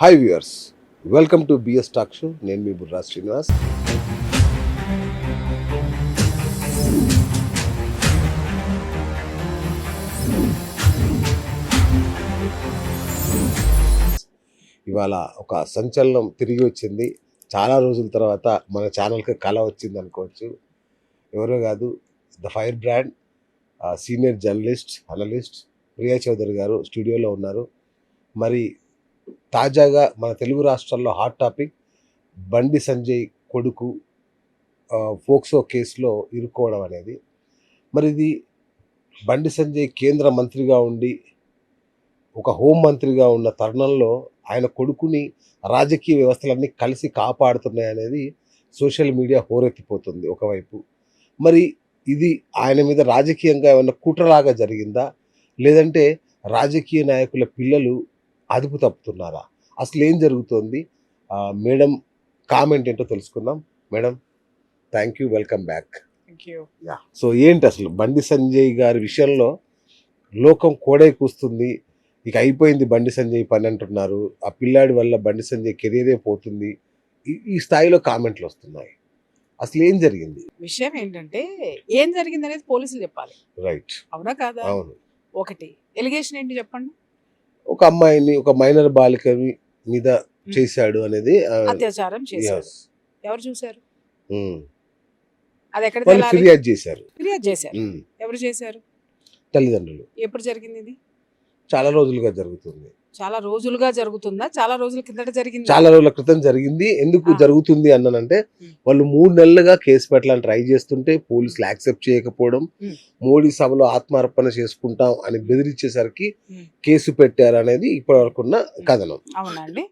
Hi viewers, welcome to BS talk show. నేను మీ బుర్రా శ్రీనివాస్. ఇవాళ ఒక సంచలనం తిరిగి వచ్చింది. చాలా రోజుల తర్వాత మన ఛానల్కి కళ వచ్చింది అనుకోవచ్చు. ఎవరో కాదు, the fire brand senior journalist analyst Priya Chaudhary గారు స్టూడియోలో ఉన్నారు. మరి తాజాగా మన తెలుగు రాష్ట్రాల్లో హాట్ టాపిక్ బండి సంజయ్ కొడుకు ఫోక్సో కేసులో ఇరుక్కోవడం అనేది. మరి ఇది బండి సంజయ్ కేంద్ర మంత్రిగా ఉండి ఒక హోం మంత్రిగా ఉన్న తరుణంలో ఆయన కొడుకుని రాజకీయ వ్యవస్థలన్నీ కలిసి కాపాడుతున్నాయి అనేది సోషల్ మీడియా హోరెత్తిపోతుంది ఒకవైపు. మరి ఇది ఆయన మీద రాజకీయంగా ఏమైనా కుట్రలాగా జరిగిందా, లేదంటే రాజకీయ నాయకుల పిల్లలు అదుపు తప్పుతున్నారా? అసలు ఏం జరుగుతోంది? మేడం కామెంట్ ఏంటో తెలుసుకుందాం. Madam, thank you, welcome back. So ఏంటి అసలు బండి సంజయ్ గారి విషయంలో లోకం కోడే కూస్తుంది, ఇక అయిపోయింది బండి సంజయ్ పని అంటున్నారు, ఆ పిల్లాడి వల్ల బండి సంజయ్ కెరీరే పోతుంది, ఈ స్థాయిలో కామెంట్లు వస్తున్నాయి. అసలు ఏం జరిగింది? విషయం ఏంటంటే ఏం జరిగింది అనేది పోలీసులు చెప్పాలి. రైట్, అవునా కాదా? అవును. ఒకటి ఎలిగేషన్ ఏంటి చెప్పండి. ఒక అమ్మాయిని, ఒక మైనర్ బాలికని మీద చేశాడు అనేది అత్యాచారం చేశారు. ఎవరు చూశారు? అది ఎక్కడ వాళ్ళు ఫిర్యాదు చేశారు. ఫిర్యాదు చేశారు. ఎవరు చేశారు? తల్లిదండ్రులు. ఎప్పుడు జరిగింది ఇది? చాలా రోజులుగా జరుగుతుంది. చాలా రోజులుగా జరుగుతుందా? చాలా రోజుల కిందట జరిగింది. చాలా రోజుల క్రితం జరిగింది. ఎందుకు జరుగుతుంది అన్నానంటే, వాళ్ళు 3 నెలలుగా కేసు పెట్టాలని ట్రై చేస్తుంటే పోలీసులు యాక్సెప్ట్ చేయకపోవడం, మోడీ సభలో ఆత్మార్పణ చేసుకుంటాం అని బెదిరించేసరికి కేసు పెట్టారు అనేది ఇప్పటి వరకు ఉన్న కథనం. అవునండి.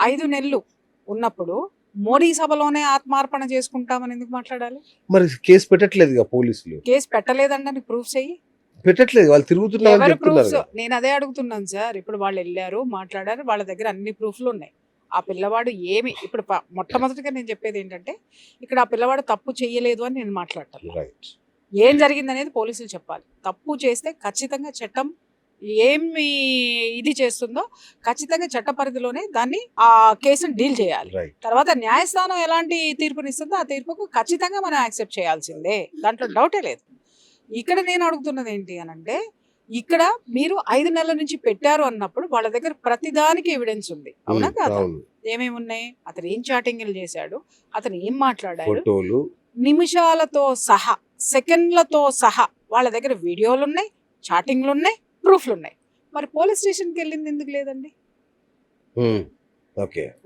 5 నెలలు ఉన్నప్పుడు మోడీ సభలోనే ఆత్మార్పణ చేసుకుంటామని ఎందుకు మాట్లాడాలి? మరి కేసు పెట్టట్లేదుగా పోలీసులు. కేసు పెట్టలేదండి, ప్రూఫ్ చెయ్యి. పెట్టట్లేదు, వాళ్ళు తిరుగుతున్నారని చెప్తున్నారు. నేను అదే అడుగుతున్నాను సార్. ఇప్పుడు వాళ్ళు వెళ్ళారు, మాట్లాడారు, వాళ్ళ దగ్గర అన్ని ప్రూఫ్లు ఉన్నాయి. ఆ పిల్లవాడు ఏమి ఇప్పుడు మొట్టమొదటిగా నేను చెప్పేది ఏంటంటే, ఇక్కడ ఆ పిల్లవాడు తప్పు చెయ్యలేదు అని నేను మాట్లాడతాను. ఏం జరిగింది అనేది పోలీసులు చెప్పాలి. తప్పు చేస్తే ఖచ్చితంగా చట్టం ఏమి ఇది చేస్తుందో ఖచ్చితంగా చట్ట పరిధిలోనే దాన్ని ఆ కేసును డీల్ చేయాలి. తర్వాత న్యాయస్థానం ఎలాంటి తీర్పునిస్తుందో ఆ తీర్పుకు ఖచ్చితంగా మనం యాక్సెప్ట్ చేయాల్సిందే, దాంట్లో డౌటే లేదు. ఇక్కడ నేను అడుగుతున్నది ఏంటి అనంటే, ఇక్కడ మీరు 5 నెలల నుంచి పెట్టారు అన్నప్పుడు వాళ్ళ దగ్గర ప్రతిదానికి ఎవిడెన్స్ ఉంది, అవునా కాదా? ఏమేమి ఉన్నాయి? అతను ఏం చాటింగ్లు చేశాడు, అతను ఏం మాట్లాడాడు, నిమిషాలతో సహా, సెకండ్లతో సహా వాళ్ళ దగ్గర వీడియోలు ఉన్నాయి, చాటింగ్లు ఉన్నాయి, ప్రూఫ్లు ఉన్నాయి. మరి పోలీస్ స్టేషన్కి వెళ్ళింది ఎందుకు లేదండి?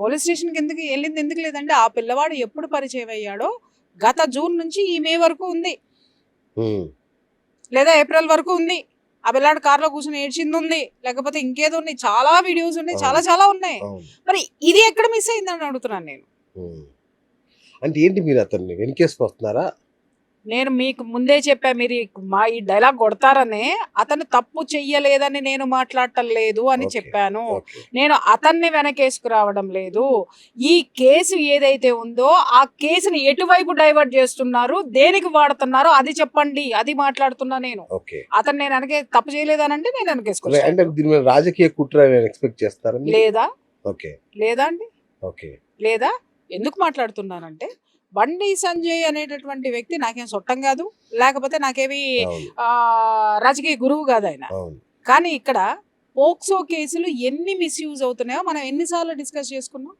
పోలీస్ స్టేషన్కి ఎందుకు లేదంటే, ఆ పిల్లవాడు ఎప్పుడు పరిచయం అయ్యాడో గత జూన్ నుంచి ఈ మే వరకు ఉంది, లేదా ఏప్రిల్ వరకు ఉంది. ఆ పిల్లాడు కార్లో కూర్చొని ఏడ్చింది ఉంది, లేకపోతే ఇంకేదో ఉన్నాయి, చాలా వీడియోస్ ఉన్నాయి, చాలా ఉన్నాయి. మరి ఇది ఎక్కడ మిస్ అయిందని అడుగుతున్నాను నేను. అంటే ఏంటి, మీరు అతన్ని వెనకేసుకొస్తున్నారా? నేను మీకు ముందే చెప్పా, మీరు మా ఈ డైలాగ్ కొడతారనే. అతను తప్పు చెయ్యలేదని నేను మాట్లాడటం లేదు అని చెప్పాను. నేను అతన్ని వెనకేసుకురావడం లేదు. ఈ కేసు ఏదైతే ఉందో ఆ కేసుని ఎటువైపు డైవర్ట్ చేస్తున్నారు, దేనికి వాడుతున్నారు అది చెప్పండి, అది మాట్లాడుతున్నా నేను. అతను నేను వెనకే తప్పు చేయలేదనంటే నేను వెనకేసుకున్నాను. రాజకీయ కుట్ర ఎక్స్పెక్ట్ చేస్తారా? లేదా అండి, లేదా ఎందుకు మాట్లాడుతున్నానంటే, బండి సంజయ్ అనేటటువంటి వ్యక్తి నాకేం సొట్టం కాదు, లేకపోతే నాకేమి రాజకీయ గురువు కాదు ఆయన. కానీ ఇక్కడ పోక్సో కేసులు ఎన్ని మిస్యూజ్ అవుతున్నాయో మనం ఎన్నిసార్లు డిస్కస్ చేసుకున్నాం.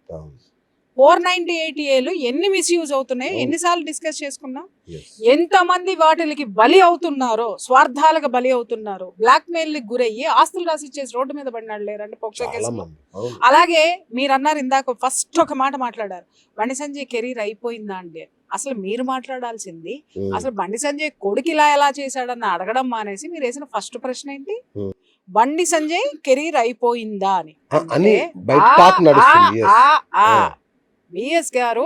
498 ఎన్ని మిస్యూజ్ అవుతున్నాయో ఎన్నిసార్లు డిస్కస్ చేసుకున్నాం. ఎంతమంది వాటికి బలి అవుతున్నారో, స్వార్థాలకు బలి అవుతున్నారు, బ్లాక్ మెయిల్ గురయ్యి ఆస్తులు రాసిచ్చేసి రోడ్డు మీద పడినాడు లేరంటే పోక్సో కేసులో. అలాగే మీరు అన్నారు ఇందాక, ఫస్ట్ ఒక మాట మాట్లాడారు, బండి సంజయ్ కెరీర్ అయిపోయిందా అండి. అసలు మీరు మాట్లాడాల్సింది అసలు బండి సంజయ్ కొడుకు ఎలా చేశాడన్న అడగడం మానేసి మీరు వేసిన ఫస్ట్ ప్రశ్న ఏంటి, బండి సంజయ్ కెరీర్ అయిపోయిందా అని. బిఎస్ గారు,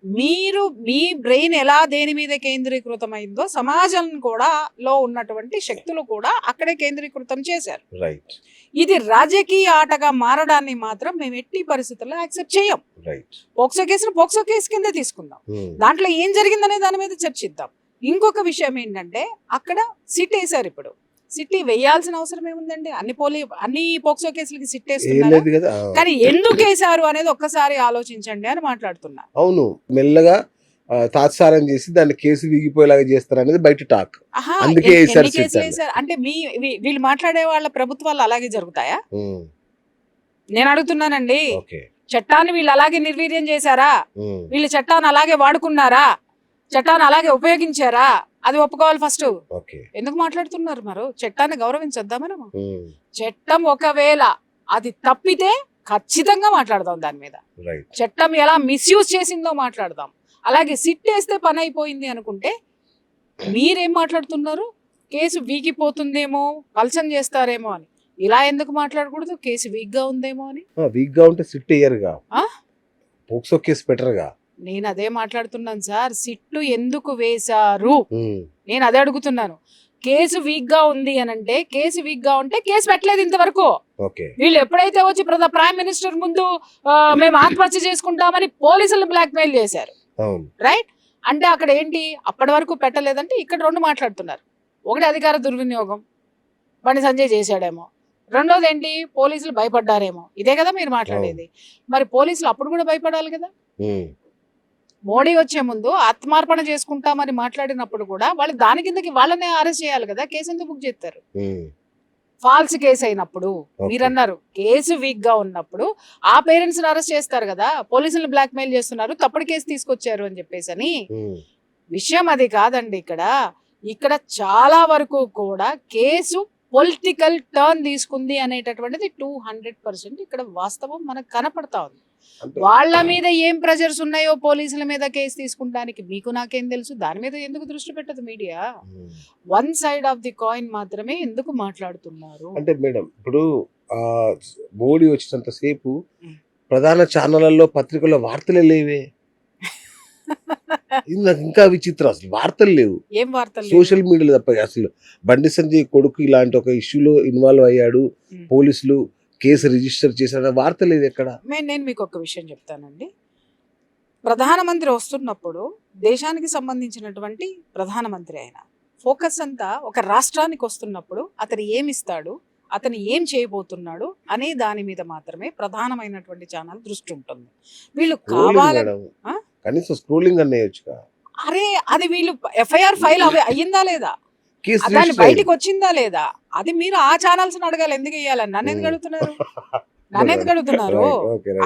మీరు మీ బ్రెయిన్ ఎలా దేని మీద కేంద్రీకృతమైందో సమాజం కూడా లో ఉన్నటువంటి శక్తులు కూడా అక్కడే కేంద్రీకృతం చేశారు. ఇది రాజకీయ ఆటగా మారడాన్ని మాత్రం మేము ఎట్టి పరిస్థితుల్లో యాక్సెప్ట్ చేయం. పోక్సో కేసును పోక్సో కేసు కింద తీసుకుందాం, దాంట్లో ఏం జరిగిందనే దాని మీద చర్చిద్దాం. ఇంకొక విషయం ఏంటంటే, అక్కడ సిట్ వేశారు. ఇప్పుడు సిట్టి వేయాల్సిన అవసరం ఏముందండి? అన్ని పోక్సో కేసులకి సిట్ ఏం వేస్తున్నారా? లేదు కదా. కానీ ఎందుకు వేశారు అనేది ఒక్కసారి ఆలోచించండి అని మాట్లాడుతున్నా. అవును, మెల్లగా తాత్సారం చేసి దాన్ని కేసు వీగిపోయేలాగా చేస్తారు అనేది బయట టాక్. ఆహా, అందుకే వేశారు ఎన్ని కేసులు సిట్ వేశారు అంటే వీళ్ళు మాట్లాడే వాళ్ళ ప్రభుత్వాలు అలాగే జరుగుతాయా? నేను అడుగుతున్నానండి. ఓకే. చట్టాన్ని వీళ్ళు అలాగే నిర్వీర్యం చేశారా? ఉమ్, వీళ్ళు చట్టాన్ని అలాగే వాడుకున్నారా? చట్టాన్ని అలాగే ఉపయోగించారా? అది ఒప్పుకోవాలి ఫస్ట్. ఓకే. ఎందుకు మాట్లాడుతున్నారు మరి? చట్టాన్ని గౌరవించొద్దా మనము? ఉమ్, చట్టం ఒకవేళ అది తప్పితే ఖచ్చితంగా మాట్లాడదాం దాని మీద. రైట్. చట్టం ఎలా మిస్యూజ్ చేసిందో మాట్లాడదాం. అలాగే సిట్ వేస్తే పని అయిపోయింది అనుకుంటే మీరేం మాట్లాడుతున్నారు? కేసు వీగిపోతుందేమో, పల్చం చేస్తారేమో అని. ఇలా ఎందుకు మాట్లాడకూడదు? కేసు వీక్ గా ఉందేమో అని. వీక్ గా ఉంటే సిట్ వేయరుగా, ఆ? పోక్సో కేసు బెటర్గా. నేను అదే మాట్లాడుతున్నాను సార్. సిట్టు ఎందుకు వేశారు నేను అదే అడుగుతున్నాను. కేసు వీక్ గా ఉంది అని అంటే, కేసు వీక్ గా ఉంటే కేసు పెట్టలేదు ఇంతవరకు. ఓకే. వీళ్ళు ఎప్పుడైతే వచ్చి ప్రైమ్ మినిస్టర్ ముందు మేము ఆత్మహత్య చేసుకుంటామని పోలీసులు బ్లాక్ మెయిల్ చేశారు, అవును, రైట్? అంటే అక్కడ ఏంటి, అప్పటి వరకు పెట్టలేదంటే ఇక్కడ రెండు మాట్లాడుతున్నారు. ఒకటి అధికార దుర్వినియోగం, బండి సంజయ్ చేశాడేమో. రెండోది ఏంటి, పోలీసులు భయపడ్డారేమో. ఇదే కదా మీరు మాట్లాడేది. మరి పోలీసులు అప్పుడు కూడా భయపడాలి కదా. మోడీ వచ్చే ముందు ఆత్మార్పణ చేసుకుంటామని మాట్లాడినప్పుడు కూడా వాళ్ళు దాని కిందకి వాళ్ళనే అరెస్ట్ చేయాలి కదా. కేసు ఎందుకు బుక్ చేస్తారు? ఫాల్స్ కేసు అయినప్పుడు మీరు అన్నారు కేసు వీక్ గా ఉన్నప్పుడు ఆ పేరెంట్స్ అరెస్ట్ చేస్తారు కదా. పోలీసులు బ్లాక్ మెయిల్ చేస్తున్నారు, తప్పుడు కేసు తీసుకొచ్చారు అని చెప్పేసి అని. విషయం అది కాదండి. ఇక్కడ చాలా వరకు కూడా కేసు పొలిటికల్ టర్న్ తీసుకుంది అనేటటువంటిది 200% ఇక్కడ వాస్తవం మనకు కనపడతా ఉంది. వాళ్ళ మీద ఏం ప్రెజర్స్ ఉన్నాయో పోలీసుల మీద కేసు తీసుకుంటానికి మీకు నాకేం తెలుసు? దాని మీద ఎందుకు దృష్టి పెట్టదు media? One side of the coin మాత్రమే ఎందుకు మాట్లాడుతున్నారు? అంటే మేడం, ఇప్పుడు మోడీ వచ్చినంత సేపు ప్రధాన ఛానళ్లలో పత్రికల్లో వార్తలే లేవే. ఇది నాకు ఇంకా విచిత్రం. అసలు వార్తలు లేవు. ఏం వార్తలు? సోషల్ మీడియాలో తప్ప. అసలు బండి సంజయ్ కొడుకు ఇలాంటి ఒక ఇష్యూలో ఇన్వాల్వ్ అయ్యాడు, పోలీసులు కేసు రిజిస్టర్ చేశాడు, వార్త లేదు ఎక్కడ. నేను మీకు ఒక విషయం చెప్తానండి. ప్రధానమంత్రి వస్తున్నప్పుడు దేశానికి సంబంధించినటువంటి ప్రధానమంత్రి అయినా ఫోకస్ అంతా ఒక రాష్ట్రానికి వస్తున్నప్పుడు అతను ఏమిస్తాడు, అతను ఏం చేయబోతున్నాడు అనే దాని మీద మాత్రమే ప్రధానమైనటువంటి ఛానల్ దృష్టి ఉంటుంది. వీళ్ళు కావాలని కనీసం స్క్రోలింగ్ అన్నయ్యొచ్చుగా. అరే అది వీళ్ళు ఎఫ్ఐఆర్ ఫైల్ అయ్యిందా లేదా, దాన్ని బయటికి వచ్చిందా లేదా, అది మీరు ఆ ఛానల్స్ అడగాలి. ఎందుకు వేయాలని నన్ను ఎందుకు అడుగుతున్నారు?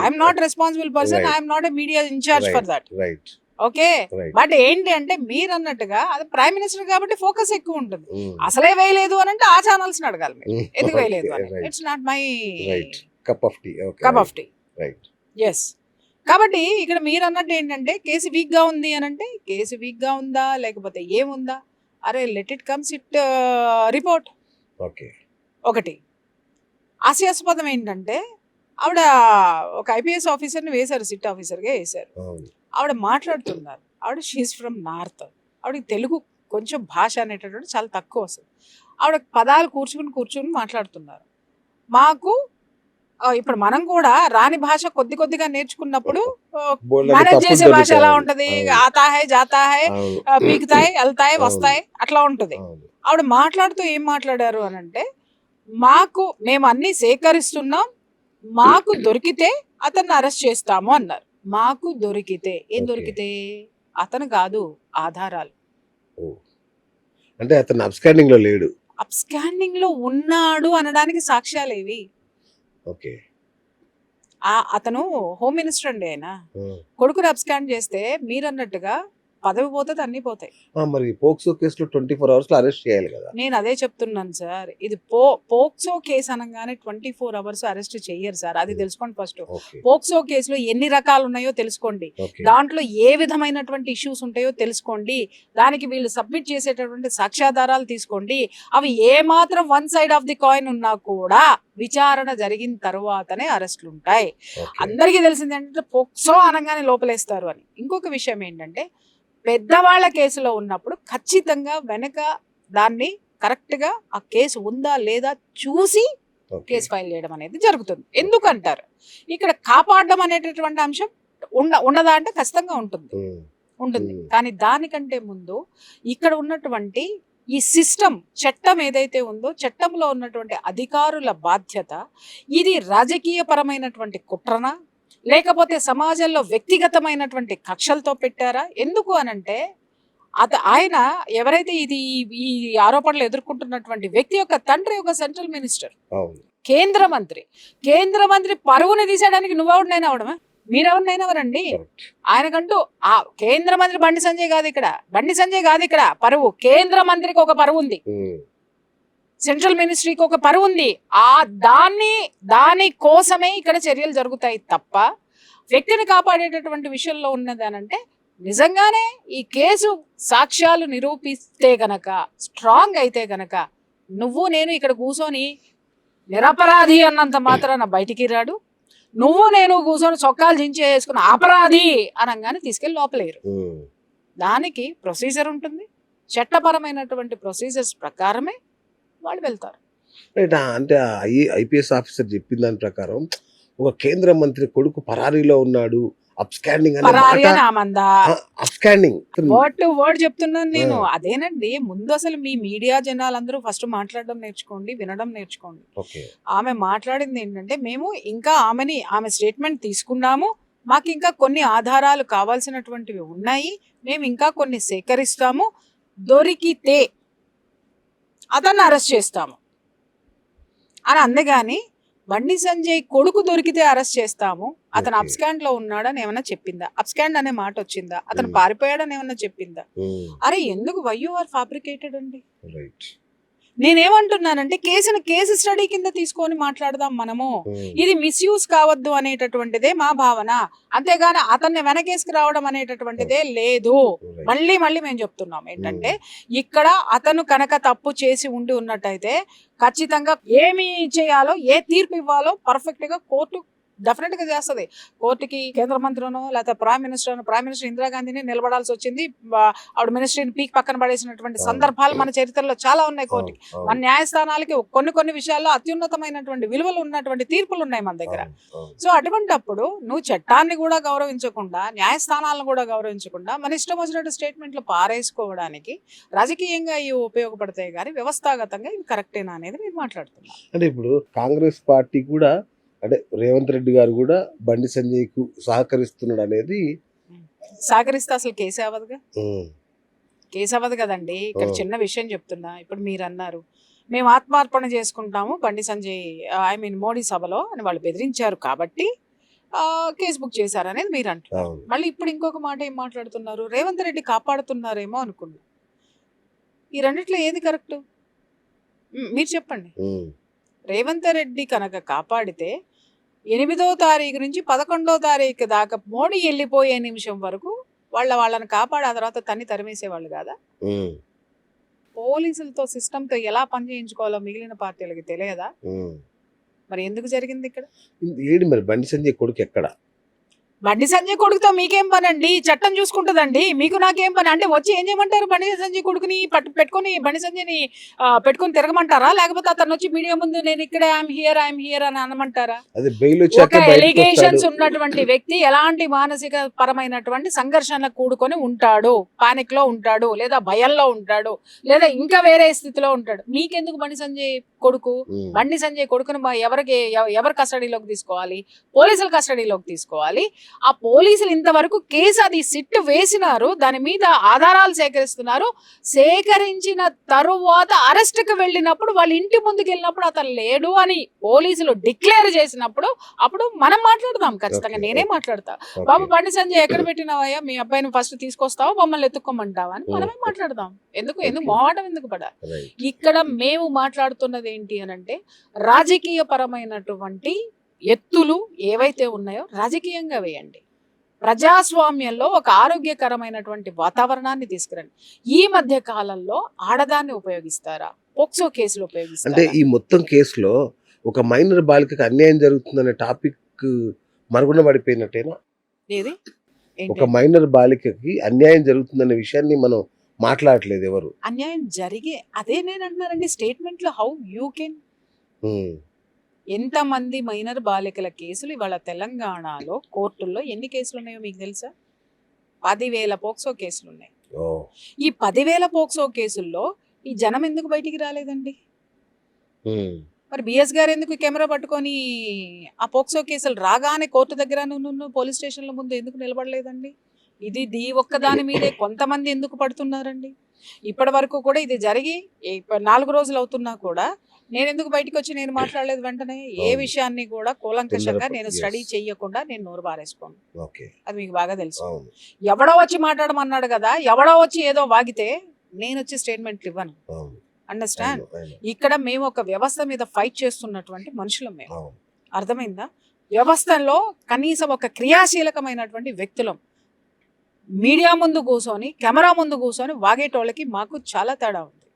I'm not responsible person, I'm not a media incharge for that. Okay, but ఏంటి అంటే మీరు అన్నట్టుగా అది ప్రైమ్ మినిస్టర్ కాబట్టి ఫోకస్ ఎక్కువ ఉంటుంది. అసలే వేయలేదు అని అంటే ఆ ఛానల్స్ అడగాలి మీరు ఎందుకు వేయలేదు అని. It's not my cup of tea. Yes. కాబట్టి ఇక్కడ మీరు అన్నట్టు ఏంటంటే కేసు వీక్ గా ఉంది అని అంటే, కేసు వీక్ గా ఉందా లేకపోతే ఏముందా, అరే let it comes it report. ఒకటి హాస్యాస్పదం ఏంటంటే ఆవిడ ఒక ఐపీఎస్ ఆఫీసర్ని వేశారు, సిట్ ఆఫీసర్గా వేశారు. ఆవిడ మాట్లాడుతున్నారు, ఆవిడ షీఈస్ ఫ్రమ్ నార్త్, ఆవిడకి తెలుగు కొంచెం భాష అనేటటువంటి చాలా తక్కువ వస్తుంది. ఆవిడ పదాలు కూర్చుని మాట్లాడుతున్నారు. మాకు ఇప్పుడు మనం కూడా రాని భాష కొద్దిగా నేర్చుకున్నప్పుడు మేనేజ్ చేసే భాష ఎలా ఉంటది, ఆతా హై జాతా హై, పీకుతాయి వెళ్తాయి వస్తాయి అట్లా ఉంటది. ఆవిడ మాట్లాడుతూ ఏం మాట్లాడారు అని అంటే, మేము అన్ని సేకరిస్తున్నాం, మాకు దొరికితే అతన్ని అరెస్ట్ చేస్తాము అన్నారు. మాకు దొరికితే ఏం దొరికితే? అతను కాదు, ఆధారాలు. అంటే అతను అబ్స్కాండింగ్ లో లేడు, అబ్స్కాండింగ్ లో ఉన్నాడు అనడానికి సాక్ష్యాలు ఏవి? అతను హోమ్ మినిస్టర్ అండి. ఆయన కొడుకుని అబ్స్కాండ్ చేస్తే మీరు అన్నట్టుగా పదవి పోతుంది, అన్ని పోతాయి. మరి పోక్సో కేసులో 24 hours లో అరెస్ట్ చేయాలి కదా. నేను అదే చెప్తున్నాను సార్. ఇది పోక్సో కేసు అనగానే 24 hours అరెస్ట్ చెయ్యరు సార్, అది తెలుసుకోండి ఫస్ట్. పోక్సో కేసులో ఎన్ని రకాలు ఉన్నాయో తెలుసుకోండి, దాంట్లో ఏ విధమైనటువంటి ఇష్యూస్ ఉంటాయో తెలుసుకోండి, దానికి వీళ్ళు సబ్మిట్ చేసేటటువంటి సాక్ష్యాధారాలు తీసుకోండి. అవి ఏ మాత్రం one side of the coin ఉన్నా కూడా విచారణ జరిగిన తర్వాతనే అరెస్టులు ఉంటాయి. అందరికీ తెలిసింది ఏంటంటే పోక్సో అనగానే లోపలేస్తారు అని. ఇంకొక విషయం ఏంటంటే, పెద్దవాళ్ల కేసులో ఉన్నప్పుడు ఖచ్చితంగా వెనక దాన్ని కరెక్ట్ గా ఆ కేసు ఉందా లేదా చూసి కేసు ఫైల్ చేయడం అనేది జరుగుతుంది. ఎందుకంటారు, ఇక్కడ కాపాడడం అనేటటువంటి అంశం ఉండదా అంటే ఖచ్చితంగా ఉంటుంది. కానీ దానికంటే ముందు ఇక్కడ ఉన్నటువంటి ఈ సిస్టమ్ చట్టం ఏదైతే ఉందో చట్టంలో ఉన్నటువంటి అధికారుల బాధ్యత ఇది రాజకీయపరమైనటువంటి కుట్రన లేకపోతే సమాజంలో వ్యక్తిగతమైనటువంటి కక్షలతో పెట్టారా? ఎందుకు అనంటే ఆయన ఎవరైతే ఈ ఆరోపణలు ఎదుర్కొంటున్నటువంటి వ్యక్తి యొక్క తండ్రి ఒక సెంట్రల్ మినిస్టర్, కేంద్ర మంత్రి పరువుని తీసేయడానికి నువ్వెవరినైనా అవడమా? మీరెవరినైనా అవరండి. ఆయనకంటూ ఆ కేంద్ర మంత్రి బండి సంజయ్ కాదు ఇక్కడ పరువు. కేంద్ర మంత్రికి ఒక పరువు ఉంది, సెంట్రల్ మినిస్ట్రీకి ఒక పరువు ఉంది. దాని కోసమే ఇక్కడ చర్యలు జరుగుతాయి తప్ప వ్యక్తిని కాపాడేటటువంటి విషయంలో ఉన్నదానంటే నిజంగానే ఈ కేసు సాక్ష్యాలు నిరూపిస్తే గనక స్ట్రాంగ్ అయితే గనక నువ్వు నేను ఇక్కడ కూర్చొని నిరపరాధి అన్నంత మాత్రాన బయటికి రాడు. నువ్వు నేను కూర్చొని చొక్కాలు జించేసుకుని అపరాధి అనగానే తీసుకెళ్లి లోపలేరు. దానికి ప్రొసీజర్ ఉంటుంది, చట్టపరమైనటువంటి ప్రొసీజర్స్ ప్రకారమే వాళ్ళు వెళ్తారు. అంటే ఐపీఎస్ ఆఫీసర్ చెప్పిన దాని ప్రకారం ఒక కేంద్ర మంత్రి కొడుకు పరారీలో ఉన్నాడు, అప్స్కాండింగ్ వర్డ్ టు వర్డ్ చెప్తున్నాను నేను. అదేనండి, ముందు అసలు మీ మీడియా జనాలందరూ ఫస్ట్ మాట్లాడడం నేర్చుకోండి, వినడం నేర్చుకోండి. ఆమె మాట్లాడింది ఏంటంటే మేము ఇంకా ఆమె స్టేట్మెంట్ తీసుకున్నాము, మాకు ఇంకా కొన్ని ఆధారాలు కావాల్సినటువంటివి ఉన్నాయి, మేము ఇంకా కొన్ని సేకరిస్తాము, దొరికితే అతన్ని అరెస్ట్ చేస్తాము అని అందగాని బండి సంజయ్ కొడుకు దొరికితే అరెస్ట్ చేస్తాము, అతను అప్స్కాండ్ లో ఉన్నాడని ఏమన్నా చెప్పిందా? అప్స్కాండ్ అనే మాట వచ్చిందా? అతను పారిపోయాడని ఏమన్నా చెప్పిందా? అరే ఎందుకు వై యు ఆర్ ఫ్యాబ్రికేటెడ్ అండి? నేనేమంటున్నానంటే కేసు స్టడీ కింద తీసుకొని మాట్లాడదాం మనము. ఇది మిస్యూజ్ కావద్దు అనేటటువంటిదే మా భావన, అంతేగాని అతన్ని వెనకేసుకు రావడం అనేటటువంటిదే లేదు. మళ్ళీ మేము చెప్తున్నాం ఏంటంటే ఇక్కడ అతను కనుక తప్పు చేసి ఉండి ఉన్నట్టయితే ఖచ్చితంగా ఏమి చేయాలో, ఏ తీర్పు ఇవ్వాలో పర్ఫెక్ట్ గా కోర్టు డెఫినెట్ గా చేస్తుంది. కోర్టుకి కేంద్ర మంత్రినో లేకపోతే ప్రైమ్ మినిస్టర్ ఇందిరాగాంధీని నిలబడాల్సి వచ్చింది. ఆవిడ మినిస్ట్రీని పీక్ పక్కన పడేసినటువంటి సందర్భాలు మన చరిత్రలో చాలా ఉన్నాయి. కోర్టుకి మన న్యాయస్థానాలకి కొన్ని విషయాల్లో అత్యున్నతమైనటువంటి విలువలు ఉన్నటువంటి తీర్పులు ఉన్నాయి మన దగ్గర. సో అటువంటిప్పుడు నువ్వు చట్టాన్ని కూడా గౌరవించకుండా, న్యాయస్థానాలను కూడా గౌరవించకుండా మన ఇష్టం వచ్చినట్టు స్టేట్మెంట్లు పారేసుకోవడానికి రాజకీయంగా ఇవి ఉపయోగపడతాయి కానీ వ్యవస్థాగతంగా ఇవి కరెక్టేనా అనేది మీరు మాట్లాడుతున్నారు. అంటే ఇప్పుడు కాంగ్రెస్ పార్టీ కూడా, అంటే రేవంత్ రెడ్డి గారు కూడా బండి సంజయ్ కు సహకరిస్తున్నాడు అనేది, సహకరిస్తే అసలు కేసు అవ్వదు కదండి. ఇక్కడ చిన్న విషయం చెప్తున్నా. ఇప్పుడు మీరు అన్నారు మేము ఆత్మార్పణ చేసుకుంటాము బండి సంజయ్ మోడీ సభలో అని వాళ్ళు బెదిరించారు కాబట్టి కేసు బుక్ చేశారు అనేది మీరు అంటున్నారు. మళ్ళీ ఇప్పుడు ఇంకొక మాట ఏం మాట్లాడుతున్నారు? రేవంత్ రెడ్డి కాపాడుతున్నారేమో అనుకున్నా. ఈ రెండిట్లో ఏది కరెక్ట్ మీరు చెప్పండి. రేవంత్ రెడ్డి కనుక కాపాడితే 8వ తారీఖు నుంచి 11వ తారీఖు దాకా మోడీ వెళ్ళిపోయే నిమిషం వరకు వాళ్ళని కాపాడి ఆ తర్వాత తరిమేసేవాళ్ళు కాదా? పోలీసులతో సిస్టంతో ఎలా పని చేయించుకోవాలో మిగిలిన పార్టీలకి తెలియదా? మరి ఎందుకు జరిగింది ఇక్కడ? మరి బండి సంజయ్ కొడుకు ఎక్కడ? బండి సంజయ్ కొడుకుతో మీకేం పని అండి? చట్టం చూసుకుంటుందండి, మీకు నాకేం పని? అంటే వచ్చి ఏం చేయమంటారు? బండి సంజయ్ కొడుకుని పెట్టుకుని బండి సంజయ్ని పెట్టుకుని తిరగమంటారా? లేకపోతే అతను వచ్చి మీడియా ముందు నేను ఇక్కడే ఐఎమ్ హియర్ అని అనమంటారా? ఒక ఎలిగేషన్స్ ఉన్నటువంటి వ్యక్తి ఎలాంటి మానసిక పరమైనటువంటి సంఘర్షణలకు కూడుకొని ఉంటాడు, పానిక్ లో ఉంటాడు, లేదా భయంలో ఉంటాడు, లేదా ఇంకా వేరే స్థితిలో ఉంటాడు. మీకెందుకు బండి సంజయ్ కొడుకుని ఎవరు కస్టడీలోకి తీసుకోవాలి? పోలీసుల కస్టడీలోకి తీసుకోవాలి. ఆ పోలీసులు ఇంతవరకు కేసు అది సిట్ వేసినారు, దాని మీద ఆధారాలు సేకరిస్తున్నారు. సేకరించిన తరువాత అరెస్ట్ కి వెళ్ళినప్పుడు వాళ్ళ ఇంటి ముందుకు వెళ్ళినప్పుడు అతను లేడు అని పోలీసులు డిక్లేర్ చేసినప్పుడు అప్పుడు మనం మాట్లాడదాం. ఖచ్చితంగా నేనే మాట్లాడతా. బాబు బండి సంజయ్ ఎక్కడ పెట్టినావయ్యా? మీ అబ్బాయిని ఫస్ట్ తీసుకొస్తావా, మమ్మల్ని ఎత్తుక్కోమంటావా అని మనమే మాట్లాడదాం. ఎందుకు మొహమాటం ఎందుకు పడ? ఇక్కడ మేము మాట్లాడుతున్నది ఏంటి అనంటే రాజకీయ పరమైనటువంటి ఎత్తులు ఏవైతే ఉన్నాయో రాజకీయంగా వేయండి. ప్రజాస్వామ్యంలో ఒక ఆరోగ్యకరమైనటువంటి వాతావరణాన్ని తీసుకురండి. ఈ మధ్య కాలంలో ఆడదాన్ని ఉపయోగిస్తారా? పోక్సో కేసులు ఉపయోగిస్తారా? అంటే ఈ మొత్తం కేసులో ఒక మైనర్ బాలికకి అన్యాయం జరుగుతుందనే టాపిక్ మరుగున పడిపోయినట్టేనా? ఏది ఒక మైనర్ బాలికకి అన్యాయం జరుగుతుందనే విషయాన్ని మనం మాట్లాడట్లేదు. ఎవరు అన్యాయం జరిగే అదే నేను అంటున్నారండి స్టేట్మెంట్ లో. హౌ యూ కెన్ ఎంతమంది మైనర్ బాలికల కేసులు ఇవాళ తెలంగాణలో కోర్టుల్లో ఎన్ని కేసులు ఉన్నాయో మీకు తెలుసా? 10,000 పోక్సో కేసులు ఉన్నాయి. ఈ 10,000 పోక్సో కేసుల్లో ఈ జనం ఎందుకు బయటికి రాలేదండి? ఉమ్, మరి బిఎస్ గారు ఎందుకు కెమెరా పట్టుకొని ఆ పోక్సో కేసులు రాగానే కోర్టు దగ్గర పోలీస్ స్టేషన్ల ముందు ఎందుకు నిలబడలేదండి? ఇది ఒక్క దాని మీదే కొంతమంది ఎందుకు పడుతున్నారండి? ఇప్పటి వరకు కూడా ఇది జరిగి 4 రోజులు అవుతున్నా కూడా నేను ఎందుకు బయటకు వచ్చి నేను మాట్లాడలేదు వెంటనే? ఏ అవును. విషయాన్ని కూడా కూలంకషంగా తొందరపడి, నేను yes. స్టడీ చెయ్యకుండా నేను నోరు బారేసుకోను. ఓకే. అది మీకు బాగా తెలుసు. అవును. ఎవడో వచ్చి మాట్లాడమన్నాడు కదా, ఎవడో వచ్చి ఏదో వాగితే నేను వచ్చి స్టేట్మెంట్లు ఇవ్వను. అవును. అండర్స్టాండ్? అవును. ఇక్కడ మేము ఒక వ్యవస్థ మీద ఫైట్ చేస్తున్నటువంటి మనుషులం మేము. అవును. అర్థమైందా? వ్యవస్థలో కనీసం ఒక క్రియాశీలకమైనటువంటి వ్యక్తులం. మీడియా ముందు కూర్చొని కెమెరా ముందు కూర్చొని వాగేటోళ్ళకి మాకు చాలా తేడా ఉంది.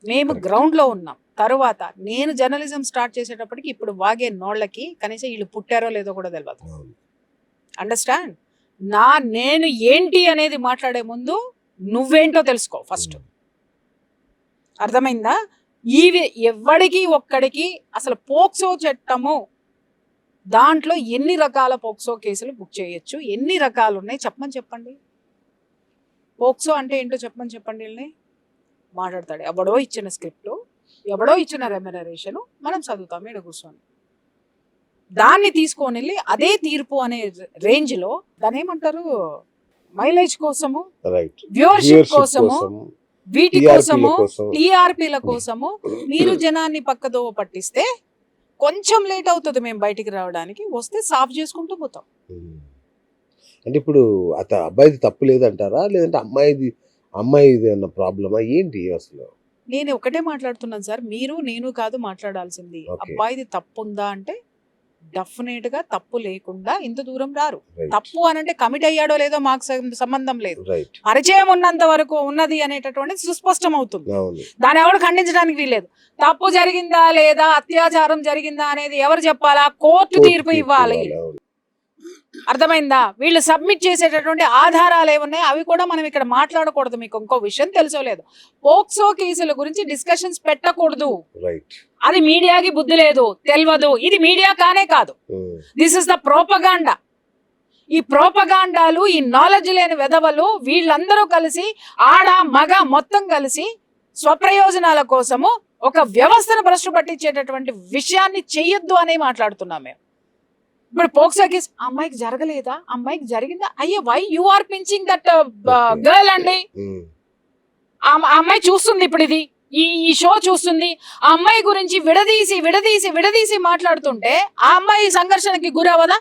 మేము Correct. గ్రౌండ్లో ఉన్నాం. తరువాత నేను జర్నలిజం స్టార్ట్ చేసేటప్పటికి ఇప్పుడు వాగే నోళ్ళకి కనీసం వీళ్ళు పుట్టారో లేదో కూడా తెలియదు. అవును. అండర్స్టాండ్? నేను ఏంటి అనేది మాట్లాడే ముందు నువ్వేంటో తెలుసుకో ఫస్ట్. అర్థమైందా? ఎవడికి ఒక్కడికి అసలు పోక్సో చట్టము దాంట్లో ఎన్ని రకాల పోక్సో కేసులు బుక్ చేయొచ్చు, ఎన్ని రకాలు ఉన్నాయి చెప్పండి. పోక్సో అంటే ఏంటో చెప్పండి. వీళ్ళని మాట్లాడతాడు. ఎవడో ఇచ్చిన స్క్రిప్ట్, ఎవడో ఇచ్చిన రెమ్యునరేషన్ మనం చదువుతాం ఈడ కూర్చొని. దాన్ని తీసుకొని వెళ్ళి అదే తీర్పు అనే రేంజ్లో దాని ఏమంటారు, మైలేజ్ కోసము, రైట్, వ్యూవర్షిప్ కోసము, వీటి కోసము, కోసం. టీఆర్పీల కోసము మీరు జనాన్ని పక్కదోవ పట్టిస్తే కొంచెం లేట్ అవుతుంది మేము బయటికి రావడానికి. వస్తే సాఫ్ చేసుకుంటూ పోతాం. అంటే ఇప్పుడు అబ్బాయిది తప్పు లేదంటారా, లేదంటే అమ్మాయిది అన్న ప్రాబ్లమా ఏంటి అసలు? నేను ఒకటే మాట్లాడుతున్నాను సార్, మీరు నేను కాదు మాట్లాడాల్సింది. Okay. అబ్బాయిది తప్పు ఉందా అంటే డెఫినెట్ గా తప్పు లేకుండా ఇంత దూరం రారు. Right. తప్పు అనంటే కమిట్ అయ్యాడో లేదో మాకు సంబంధం లేదు. రైట్. పరిచయం ఉన్నంత వరకు ఉన్నది అనేటటువంటిది సుస్పష్టం అవుతుంది. అవును. దాన్ని ఎవరు ఖండించడానికి వీల్లేదు. తప్పు జరిగిందా లేదా, అత్యాచారం జరిగిందా అనేది ఎవరు చెప్పాలా? కోర్టు తీర్పు ఇవ్వాలి. అవును. అర్థమైందా? వీళ్ళు సబ్మిట్ చేసేటటువంటి ఆధారాలు ఏమున్నాయి అవి కూడా మనం ఇక్కడ మాట్లాడకూడదు. మీకు ఇంకో విషయం తెలుసోలేదు, పోక్సో కేసుల గురించి డిస్కషన్స్ పెట్టకూడదు. రైట్. అది మీడియాకి బుద్ధి లేదు, తెలియదు. ఇది మీడియా కానే కాదు. This is the propaganda. ఈ ప్రోపగాండాలు, ఈ నాలెడ్జ్ లేని వెధవలు వీళ్ళందరూ కలిసి ఆడ మగ మొత్తం కలిసి స్వప్రయోజనాల కోసము ఒక వ్యవస్థను భ్రష్టు పట్టించేటటువంటి విషయాన్ని చెయ్యొద్దు అని మాట్లాడుతున్నాం మేము. ఇప్పుడు పోక్సో కేసు అమ్మాయికి జరగలేదా, అమ్మాయికి జరిగిందా? అయ్యే why you are pinching that girl అండి? ఆ అమ్మాయి చూస్తుంది, ఇప్పుడు ఇది ఈ షో చూస్తుంది. ఆ అమ్మాయి గురించి విడదీసి మాట్లాడుతుంటే ఆ అమ్మాయి సంఘర్షణకి గురవదా?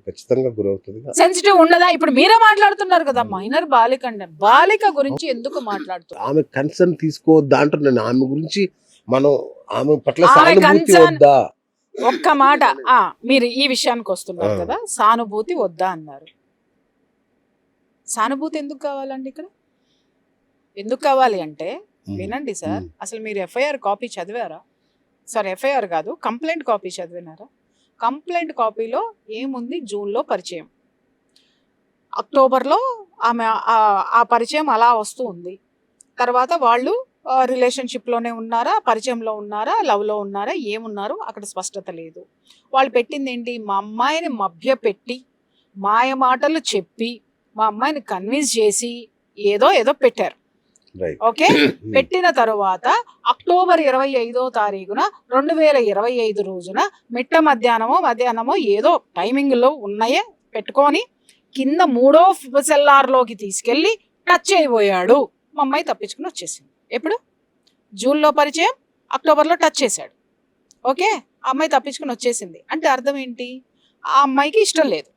ఖచ్చితంగా గురవుతుంది. సెన్సిటివ్ ఉండదా? ఇప్పుడు మీరే మాట్లాడుతున్నారు కదా, మైనర్ బాలిక అంటే బాలిక గురించి ఎందుకు మాట్లాడుతున్నారు? ఆమె కన్సర్న్ తీసుకోవద్దా అంటున్నాను. ఆమె గురించి మనం ఆమె పట్ల ఆమె సానుభూతి concern- వద్దా? ఒక్క మాట, మీరు ఈ విషయానికి వస్తున్నారు కదా, సానుభూతి వద్దా అన్నారు. సానుభూతి ఎందుకు కావాలండి ఇక్కడ? ఎందుకు కావాలి అంటే వినండి సార్, అసలు మీరు ఎఫ్ఐఆర్ కాపీ చదివారా? సారీ, ఎఫ్ఐఆర్ కాదు, కంప్లైంట్ కాపీ చదివినారా? కంప్లైంట్ కాపీలో ఏముంది? జూన్లో పరిచయం, అక్టోబర్లో ఆమె ఆ పరిచయం అలా వస్తూ ఉంది. తర్వాత వాళ్ళు రిలేషన్షిప్లోనే ఉన్నారా, పరిచయంలో ఉన్నారా, లవ్లో ఉన్నారా, ఏమున్నారు అక్కడ స్పష్టత లేదు. వాళ్ళు పెట్టింది ఏంటి? మా అమ్మాయిని మభ్యపెట్టి మాయ మాటలు చెప్పి మా అమ్మాయిని కన్విన్స్ చేసి ఏదో పెట్టారు. ఓకే, పెట్టిన తరువాత అక్టోబర్ 25వ తారీఖున 2025 రోజున మధ్యాహ్నమో ఏదో టైమింగ్లో ఉన్నాయే పెట్టుకొని కింద 3వ సెల్లార్లోకి తీసుకెళ్ళి టచ్ అయిపోయాడు. మా అమ్మాయి తప్పించుకుని వచ్చేసింది. ఎప్పుడు? జూన్లో పరిచయం, అక్టోబర్లో టచ్ చేశాడు. ఓకే, ఆ అమ్మాయి తప్పించుకుని వచ్చేసింది అంటే అర్థం ఏంటి? ఆ అమ్మాయికి ఇష్టం లేదు,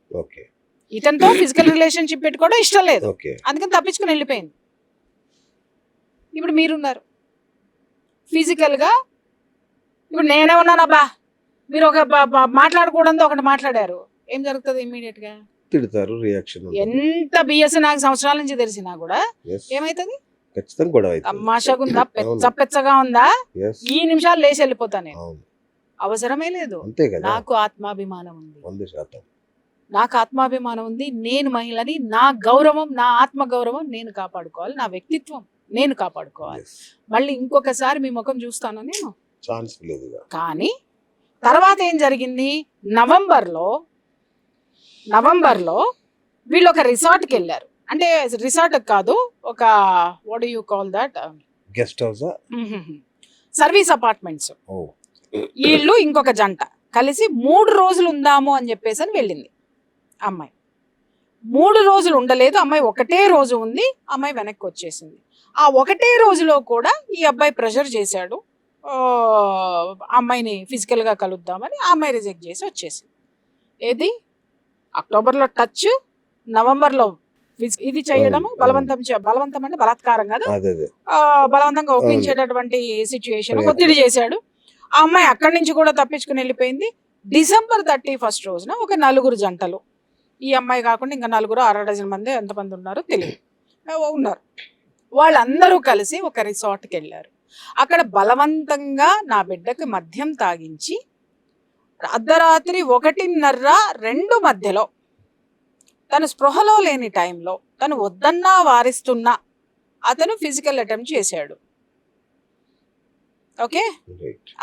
ఇతనితో ఫిజికల్ రిలేషన్షిప్ పెట్టుకోవడం ఇష్టం లేదు, అందుకని తప్పించుకుని వెళ్ళిపోయింది. ఇప్పుడు మీరున్నారు ఫిజికల్గా, ఇప్పుడు నేనే ఉన్నానబ్బా, మీరు ఒక మాట్లాడకూడదు ఒకటి మాట్లాడారు, ఏం జరుగుతుంది? ఇమ్మీడియట్ గా తిడతారు, రియాక్షన్. ఎంత బిఎస్ నాకు సంవత్సరాల నుంచి తెలిసినా కూడా ఏమైతుంది? ఖచ్చితంగా గొడవ అవుతుంది. తమాషాగుందా, పెచ్చగా ఉందా, ఈ నిమిషాలు లేచి వెళ్ళిపోతా నేను. అవసరమే లేదు. నాకు ఆత్మాభిమానం ఉంది, 100%. నాకు ఆత్మాభిమానం ఉంది. నేను మహిళని, నా గౌరవం, నా ఆత్మ గౌరవం నేను కాపాడుకోవాలి, నా వ్యక్తిత్వం నేను కాపాడుకోవాలి. మళ్ళీ ఇంకొకసారి మీ ముఖం చూస్తాను నేను, ఛాన్స్ లేదు. కానీ తర్వాత ఏం జరిగింది? నవంబర్లో వీళ్ళు ఒక రిసార్ట్కి వెళ్ళారు. అంటే రిసార్ట్ కాదు, ఒక what do you call that, guest హౌసా? Service apartments. ఓ వీళ్ళు ఇంకొక జంట కలిసి 3 రోజులు ఉందాము అని చెప్పేసి అని వెళ్ళింది అమ్మాయి. 3 రోజులు ఉండలేదు అమ్మాయి, ఒకటే రోజు ఉంది అమ్మాయి, వెనక్కి వచ్చేసింది. ఆ ఒకటే రోజులో కూడా ఈ అబ్బాయి ప్రెషర్ చేశాడు అమ్మాయిని ఫిజికల్గా కలుద్దామని. ఆ అమ్మాయి రిజెక్ట్ చేసి వచ్చేసింది. ఏది అక్టోబర్లో టచ్, నవంబర్లో ఇది చేయడము, బలవంతం అంటే బలాత్కారం కదా, బలవంతంగా ఒప్పించేటటువంటి సిచ్యుయేషన్, ఒత్తిడి చేశాడు. ఆ అమ్మాయి అక్కడి నుంచి కూడా తప్పించుకుని వెళ్ళిపోయింది. డిసెంబర్ 31 రోజున ఒక 4 జంటలు, ఈ అమ్మాయి కాకుండా ఇంకా 4 6 డజన్ మంది ఎంతమంది ఉన్నారో తెలియదు ఉన్నారు, వాళ్ళందరూ కలిసి ఒక రిసార్ట్కి వెళ్ళారు. అక్కడ బలవంతంగా నా బిడ్డకి మద్యం తాగించి అర్ధరాత్రి 1:30-2 మధ్యలో తను స్పృహలో లేని టైంలో తను వద్దన్నా వారిస్తున్నా అతను ఫిజికల్ అటెంప్ట్ చేశాడు. ఓకే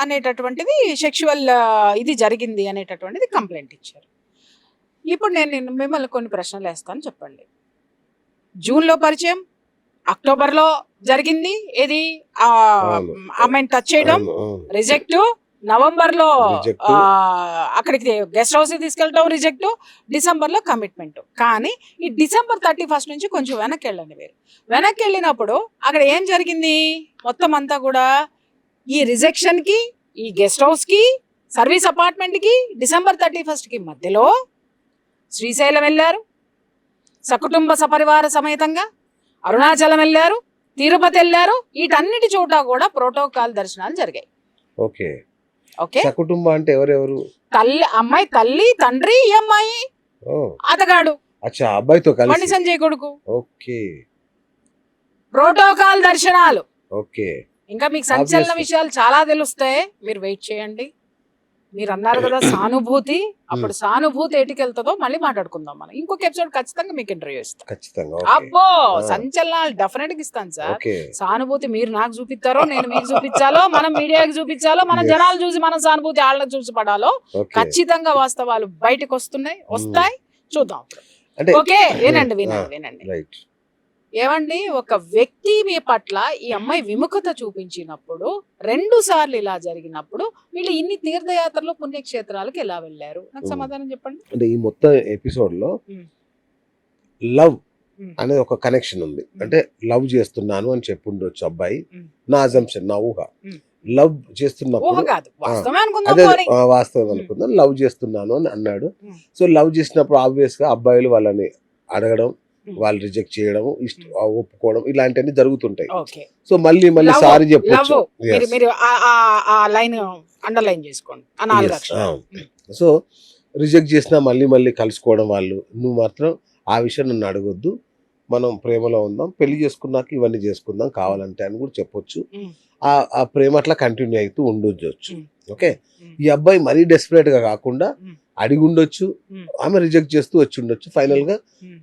అనేటటువంటిది సెక్షువల్ ఇది జరిగింది అనేటటువంటిది కంప్లైంట్ ఇచ్చారు. ఇప్పుడు నేను మిమ్మల్ని కొన్ని ప్రశ్నలు వేస్తాను, చెప్పండి. జూన్లో పరిచయం, అక్టోబర్లో జరిగింది ఏది అమ్మాయిని టచ్ చేయడం, రిజెక్ట్, నవంబర్లో అక్కడికి గెస్ట్ హౌస్ తీసుకెళ్ళడం రిజెక్ట్, డిసెంబర్లో కమిట్మెంట్. కానీ ఈ డిసెంబర్ 31 నుంచి కొంచెం వెనక్కి వెళ్ళండి మీరు. వెనక్కి వెళ్ళినప్పుడు అక్కడ ఏం జరిగింది? మొత్తం అంతా కూడా ఈ రిజెక్షన్కి, ఈ గెస్ట్ హౌస్కి, సర్వీస్ అపార్ట్మెంట్కి, డిసెంబర్ 31కి మధ్యలో శ్రీశైలం వెళ్ళారు, సకుటుంబ సపరివార సమేతంగా అరుణాచలం వెళ్ళారు, తిరుపతి వెళ్ళారు. వీటన్నిటి చోట కూడా ప్రోటోకాల్ దర్శనాలు జరిగాయి. ఓకే ఓకే, సకుటుంబం అంటే ఎవరెవరు? అమ్మాయి తల్లి, తండ్రి, ఈ అమ్మాయి, అతగాడు, అబ్బాయితో కలిసి బండి సంజయ్ కొడుకు. ఓకే, ప్రోటోకాల్ దర్శనాలు. ఓకే, ఇంకా మీకు సంచలన విషయాలు చాలా తెలుస్తాయి, మీరు వెయిట్ చేయండి. మీరు అన్నారు కదా సానుభూతి, అప్పుడు సానుభూతి ఎటుకెళ్తుందో మళ్ళీ మాట్లాడుకుందాం మనం. ఇంకొక ఎపిసోడ్ ఖచ్చితంగా మీకు ఇంటర్వ్యూ ఇస్తాం. ఖచ్చితంగా. అబ్బో సంచలనాలు డెఫినెట్ గా ఇస్తాను సార్. సానుభూతి మీరు నాకు చూపిస్తారో, నేను మీకు చూపించాలో, మనం మీడియాకి చూపించాలో, మన జనాలు చూసి మనం సానుభూతి వాళ్ళకి చూసి పడాలో, ఖచ్చితంగా వాస్తవాలు బయటకు వస్తాయి, చూద్దాం. ఓకే, వినండి. ఏమండి, ఒక వ్యక్తి మీ పట్ల ఈ అమ్మాయి విముఖత చూపించినప్పుడు, 2 సార్లు ఇలా జరిగినప్పుడు, వీళ్ళు ఇన్ని తీర్థయాత్రలు పుణ్యక్షేత్రాలకు ఎలా వెళ్ళారు? నాకు సమాధానం చెప్పండి. అంటే ఈ మొత్తం ఎపిసోడ్ లో లవ్ అనేది ఒక కనెక్షన్ ఉంది. అంటే లవ్ చేస్తున్నాను అని చెప్పుండొచ్చు అబ్బాయి, నా అజంప్షన్, నా ఊహ. లవ్ చేస్తున్నప్పుడు వాస్తవం అనుకుందాం, లవ్ చేస్తున్నాను అని అన్నాడు. సో లవ్ చేసినప్పుడు ఆబ్వియస్ గా అబ్బాయిలు వాళ్ళని అడగడం, వాళ్ళు రిజెక్ట్ చేయడం, ఒప్పుకోవడం, ఇలాంటివన్నీ జరుగుతుంటాయి. సో మళ్ళీ సారీ చెప్పొచ్చు. సో రిజెక్ట్ చేసినా మళ్ళీ కలుసుకోవడం, వాళ్ళు నువ్వు మాత్రం ఆ విషయం నన్ను అడగొద్దు, మనం ప్రేమలో ఉందాం, పెళ్లి చేసుకున్నాక ఇవన్నీ చేసుకుందాం కావాలంటే అని కూడా చెప్పొచ్చు. ఆ ప్రేమ అట్లా కంటిన్యూ అవుతూ ఉండొచ్చు. ఓకే, ఈ అబ్బాయి మరీ డెస్పరేట్ గా కాకుండా అడిగి ఉండొచ్చు, ఆమె రిజెక్ట్ చేస్తూ వచ్చి ఉండొచ్చు, ఫైనల్ గా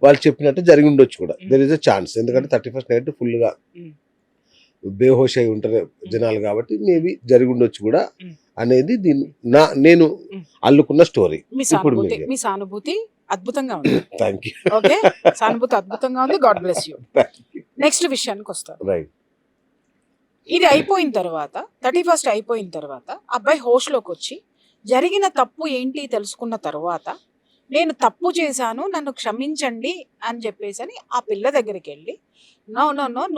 వాళ్ళు చెప్పినట్టు జరిగి ఉండొచ్చు కూడా. దెర్ ఇస్ అ ఛాన్స్, ఎందుకంటే 31st నైట్ ఫుల్ గా బేహోష్ అయి ఉంటారు జనాలు కాబట్టి మేబీ జరిగి ఉండొచ్చు కూడా అనేది నేను అల్లుకున్న స్టోరీ. ఇప్పుడు మీ సానుభూతి అద్భుతంగా ఉంది. Thank you. ఓకే, సానుభూతి అద్భుతంగా ఉంది. God bless you. నెక్స్ట్ విషయానికి వస్తాను. రైట్, ఇది అయిపోయిన తర్వాత 31st అయిపోయిన తర్వాత అబ్బాయి హోష్లోకి వచ్చి జరిగిన తప్పు ఏంటి తెలుసుకున్న తర్వాత, నేను తప్పు చేశాను, నన్ను క్షమించండి అని చెప్పేసి ఆ పిల్ల దగ్గరికి వెళ్ళి, నో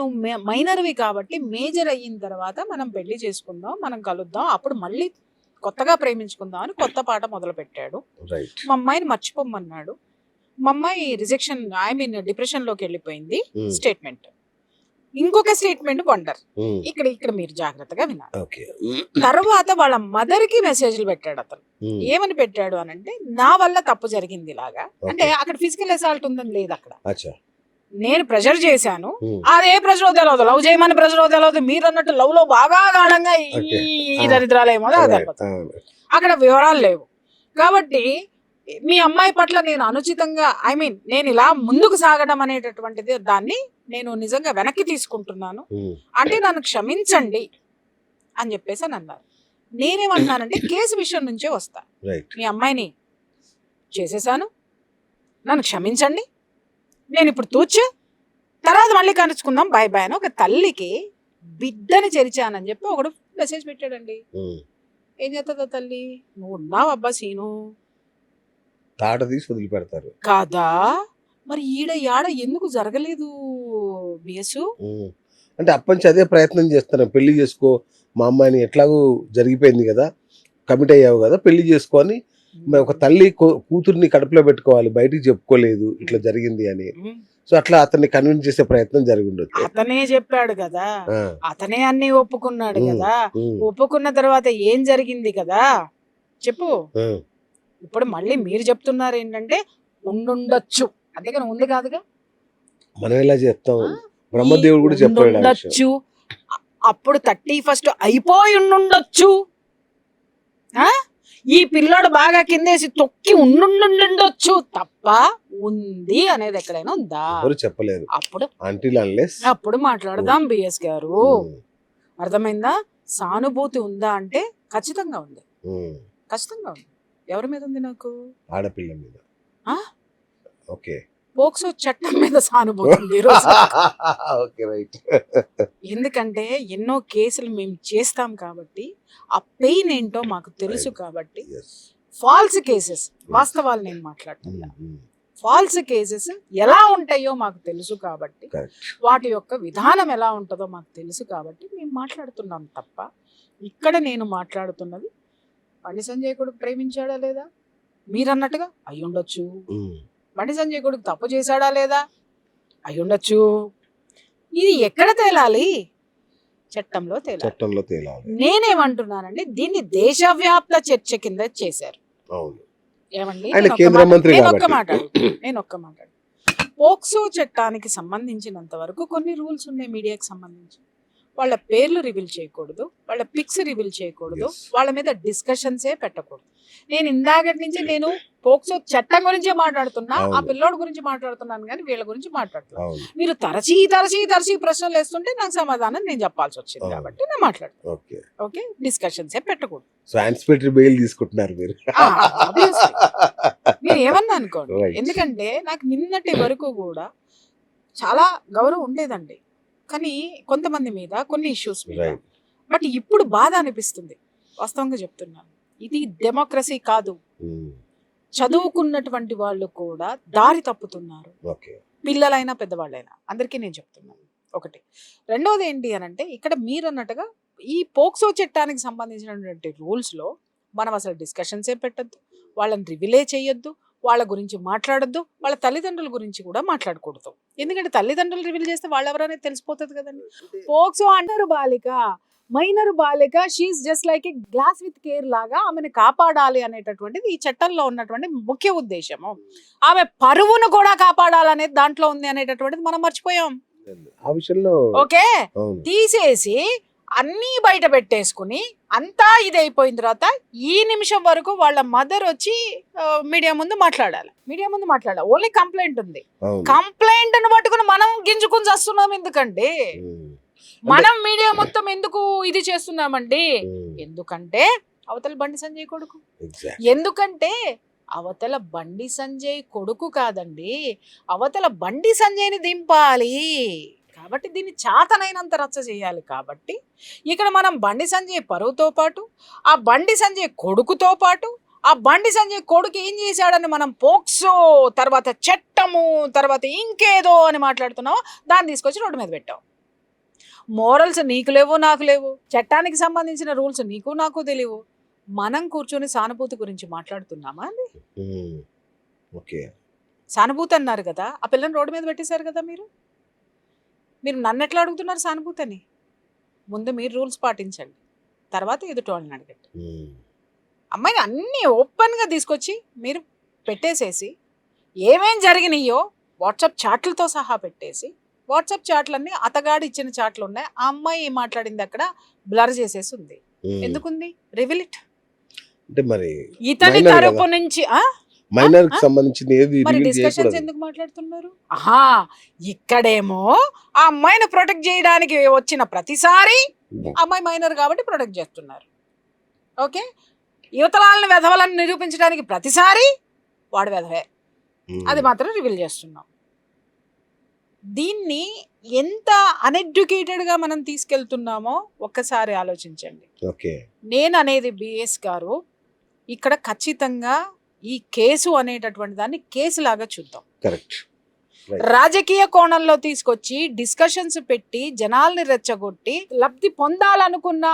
నువ్వు మైనర్వి కాబట్టి మేజర్ అయిన తర్వాత మనం పెళ్లి చేసుకుందాం, మనం కలుద్దాం, అప్పుడు మళ్ళీ కొత్తగా ప్రేమించుకుందాం అని కొత్త పాట మొదలు పెట్టాడు. మా అమ్మాయిని మర్చిపోమన్నాడు. మా అమ్మాయి డిప్రెషన్ లోకి వెళ్ళిపోయింది. స్టేట్మెంట్. ఇంకొక స్టేట్మెంట్ వండర్. ఇక్కడ మీరు జాగ్రత్తగా వినాలి. తర్వాత వాళ్ళ మదర్ కి మెసేజ్లు పెట్టాడు అతను. ఏమని పెట్టాడు అని అంటే, నా వల్ల తప్పు జరిగింది ఇలాగా, అంటే అక్కడ ఫిజికల్ అసాల్ట్ ఉందని లేదు, అక్కడ నేను ప్రెషర్ చేశాను, అదే ప్రెషర్ తెలియదు, లవ్ చేయమని ప్రెషర్ తెలియదు, మీరు అన్నట్టు లవ్ లో బాగా గాఢంగా ఈ దరిద్రాలేమో అక్కడ వివరాలు లేవు. కాబట్టి మీ అమ్మాయి పట్ల నేను అనుచితంగా నేను ఇలా ముందుకు సాగడం అనేటటువంటిది దాన్ని నేను నిజంగా వెనక్కి తీసుకుంటున్నాను, అంటే నన్ను క్షమించండి అని చెప్పేసి అని అన్నారు. నేనేమంటున్నానంటే కేసు విషయం నుంచే వస్తా. మీ అమ్మాయిని చేసేసాను, నన్ను క్షమించండి, నేను ఇప్పుడు తర్వాత మళ్ళీ కలుసుకుందాం, బాయ్ బాయ్ అని ఒక తల్లికి బిడ్డని చెరిచానని చెప్పి ఒకడు మెసేజ్ పెట్టాడండి. ఉమ్. ఏం చేస్తుందా తల్లి, నువ్వు ఉన్నావు అబ్బా సీను తాట తీసి వదిలిపెడతారు. కాదా, మరి యాడ ఎందుకు జరగలేదు బిఎస్? ఉమ్. అంటే అప్పటి నుంచి అదే ప్రయత్నం చేస్తాను, పెళ్లి చేసుకో మా అమ్మాయిని, ఎట్లాగూ జరిగిపోయింది కదా, కమిట్ అయ్యావు కదా, పెళ్లి చేసుకొని మరి ఒక తల్లి కూతుర్ని కడుపులో పెట్టుకోవాలి, బయటికి చెప్పుకోలేదు ఇట్లా జరిగింది అని. సో అట్లా అతన్ని కన్విన్స్ చేసే ప్రయత్నం జరిగి ఉండొచ్చు. అతనే చెప్పాడు కదా, ఆ, అతనే అన్ని ఒప్పుకున్నాడు ఉమ్, కదా, ఉమ్, ఒప్పుకున్న తర్వాత ఏం జరిగింది కదా చెప్పు. ఉమ్. ఇప్పుడు మళ్ళీ మీరు చెప్తున్నారు ఏంటంటే ఉండుండొచ్చు, అంతేగాని ఉంది కాదుగా. మనం ఎలా చెప్తాం, ఆ? బ్రహ్మదేవుడు కూడా చెప్పాడు ఆ విషయం. ఉండుండొచ్చు, అప్పుడు 31st అయిపోయి ఉండుండొచ్చు. ఆ? ఈ పిల్లోడు బాగా కిందేసి తొక్కి ఉండుండొచ్చు తప్ప ఉంది అనేది ఎక్కడైనా ఉందా? ఎవరు చెప్పలేరు. అప్పుడు మాట్లాడదాం బిఎస్ గారు. అర్థమైందా? సానుభూతి ఉందా అంటే ఖచ్చితంగా ఉంది, ఖచ్చితంగా ఉంది. ఎవరి మీద ఉంది నాకు? ఆడపిల్ల మీద. ఆ? ఓకే. పోక్సో చట్టం మీద సానుభూతి ఉంది ఈరోజు. Okay, right. ఎందుకంటే ఎన్నో కేసులు మేము చేస్తాం కాబట్టి ఆ పెయిన్ ఏంటో మాకు తెలుసు కాబట్టి. ఫాల్స్ కేసెస్, వాస్తవాలు నేను మాట్లాడుతున్నా, ఫాల్స్ కేసెస్ ఎలా ఉంటాయో మాకు తెలుసు కాబట్టి, వాటి యొక్క విధానం ఎలా ఉంటుందో మాకు తెలుసు కాబట్టి మేము మాట్లాడుతున్నాం తప్ప, ఇక్కడ నేను మాట్లాడుతున్నది బండి సంజయ్ కొడుకు ప్రేమించాడా లేదా మీరన్నట్టుగా అయ్యుండొచ్చు, బండి సంజయ్ కొడుకు తప్పు చేశాడా లేదా అయ్యుండొచ్చు. ఇది ఎక్కడ తేలాలి? చట్టంలో తేలాలి. నేనేమంటున్నానండి, దీన్ని దేశవ్యాప్త చర్చ కింద చేశారు. ఏమండి, నేను ఒక్క మాట పోక్సో చట్టానికి సంబంధించినంత వరకు కొన్ని రూల్స్ ఉన్నాయి. మీడియాకి సంబంధించి వాళ్ళ పేర్లు రివీల్ చేయకూడదు, వాళ్ళ పిక్స్ రివీల్ చేయకూడదు, వాళ్ళ మీద డిస్కషన్సే పెట్టకూడదు. నేను ఇందాకటి నుంచి నేను పోక్సో చట్టం గురించే మాట్లాడుతున్నా, ఆ పిల్లోడి గురించి మాట్లాడుతున్నాను కానీ వీళ్ళ గురించి మాట్లాడుతున్నాను. మీరు తరచి ప్రశ్నలు వేస్తుంటే నాకు సమాధానం నేను చెప్పాల్సి వచ్చింది కాబట్టి నేను మాట్లాడుతాను. ఓకే, డిస్కషన్సే పెట్టకూడదు. మీరు ఏమన్నా అనుకోండి, ఎందుకంటే నాకు నిన్నటి వరకు కూడా చాలా గౌరవం ఉండేదండి, కానీ కొంతమంది మీద కొన్ని ఇష్యూస్ మీద. బట్ ఇప్పుడు బాధ అనిపిస్తుంది, వాస్తవంగా చెప్తున్నాను. ఇది డెమోక్రసీ కాదు. చదువుకున్నటువంటి వాళ్ళు కూడా దారి తప్పుతున్నారు, పిల్లలైనా పెద్దవాళ్ళైనా. అందరికీ నేను చెప్తున్నాను ఒకటి. రెండోది ఏంటి అని అంటే, ఇక్కడ మీరు అన్నట్టుగా ఈ పోక్సో చట్టానికి సంబంధించినటువంటి రూల్స్లో మనం అసలు డిస్కషన్సే పెట్టద్దు, వాళ్ళని రివిలే చేయొద్దు, వాళ్ళ గురించి మాట్లాడొద్దు, వాళ్ళ తల్లిదండ్రుల గురించి కూడా మాట్లాడకూడదు. ఎందుకంటే తల్లిదండ్రులు రివీల్ చేస్తే వాళ్ళు ఎవరైనా తెలిసిపోతుంది కదండి. పోక్సో అంటారు బాలిక, మైనర్ బాలిక, she's just like a glass with care లాగా ఆమెను కాపాడాలి అనేటటువంటిది ఈ చట్టంలో ఉన్నటువంటి ముఖ్య ఉద్దేశము. ఆమె పరువును కూడా కాపాడాలనేది దాంట్లో ఉంది అనేటటువంటిది మనం మర్చిపోయాం. ఓకే, తీసేసి అన్నీ బయట పెట్టేసుకుని అంతా ఇది అయిపోయిన తర్వాత ఈ నిమిషం వరకు వాళ్ళ మదర్ వచ్చి మీడియా ముందు మాట్లాడాలి. ఓన్లీ కంప్లైంట్ ఉంది, కంప్లైంట్ ను పట్టుకుని మనం గింజుకుని చేస్తున్నాం. ఎందుకండి మనం మీడియా మొత్తం ఎందుకు ఇది చేస్తున్నామండి? ఎందుకంటే అవతల బండి సంజయ్ కొడుకు, ఎందుకంటే అవతల బండి సంజయ్ కొడుకు కాదండి, అవతల బండి సంజయ్ని దింపాలి కాబట్టి దీన్ని చాతనైనంత రచ్చ చేయాలి. కాబట్టి ఇక్కడ మనం బండి సంజయ్ పరువుతో పాటు, ఆ బండి సంజయ్ కొడుకుతో పాటు, ఆ బండి సంజయ్ కొడుకు ఏం చేశాడని మనం పోక్సో తర్వాత చట్టము తర్వాత ఇంకేదో అని మాట్లాడుతున్నావు, దాన్ని తీసుకొచ్చి రోడ్డు మీద పెట్టావు. మోరల్స్ నీకు లేవు, నాకు లేవు, చట్టానికి సంబంధించిన రూల్స్ నీకు నాకు తెలియవు. మనం కూర్చొని సానుభూతి గురించి మాట్లాడుతున్నామా అండి? సానుభూతి అన్నారు కదా, ఆ పిల్లని రోడ్డు మీద పెట్టేశారు కదా. మీరు నన్ను ఎట్లా అడుగుతున్నారు సానుభూతి అని? ముందు మీరు రూల్స్ పాటించండి, తర్వాత ఎదుటి వాళ్ళని అడగండి. అమ్మాయిని అన్నీ ఓపెన్గా తీసుకొచ్చి మీరు పెట్టేసేసి ఏమేం జరిగినాయో వాట్సాప్ చాట్లతో సహా పెట్టేసి, వాట్సాప్ చాట్లన్నీ అతగాడు ఇచ్చిన చాట్లు ఉన్నాయి, ఆ అమ్మాయి ఏం మాట్లాడింది అక్కడ బ్లర్ చేసేసి ఉంది. ఎందుకుంది? Reveal it. ఇతని తరపు నుంచి మైనర్ కి సంబంధించిన ఏది మరి డిస్కషన్స్ ఎందుకు మాట్లాడుతున్నారు? ఇక్కడేమో ఆ అమ్మాయిని ప్రొటెక్ట్ చేయడానికి వచ్చిన ప్రతిసారి అమ్మాయి మైనర్ కాబట్టి ప్రొటెక్ట్ చేస్తున్నారు. ఓకే, యువతలాలను వెధవలను నిరూపించడానికి ప్రతిసారి వాడు వెధవే, అది మాత్రం రివీల్ చేస్తున్నాం. దీన్ని ఎంత అన్ఎడ్యుకేటెడ్గా మనం తీసుకెళ్తున్నామో ఒక్కసారి ఆలోచించండి. ఓకే. నేను అనేది బిఎస్ గారు ఇక్కడ ఖచ్చితంగా ఈ కేసు అనేటటువంటి దాన్ని కేసులాగా చూద్దాం. కరెక్ట్. రాజకీయ కోణంలో తీసుకొచ్చి డిస్కషన్స్ పెట్టి జనాల్ని రెచ్చగొట్టి లబ్ధి పొందాలనుకున్న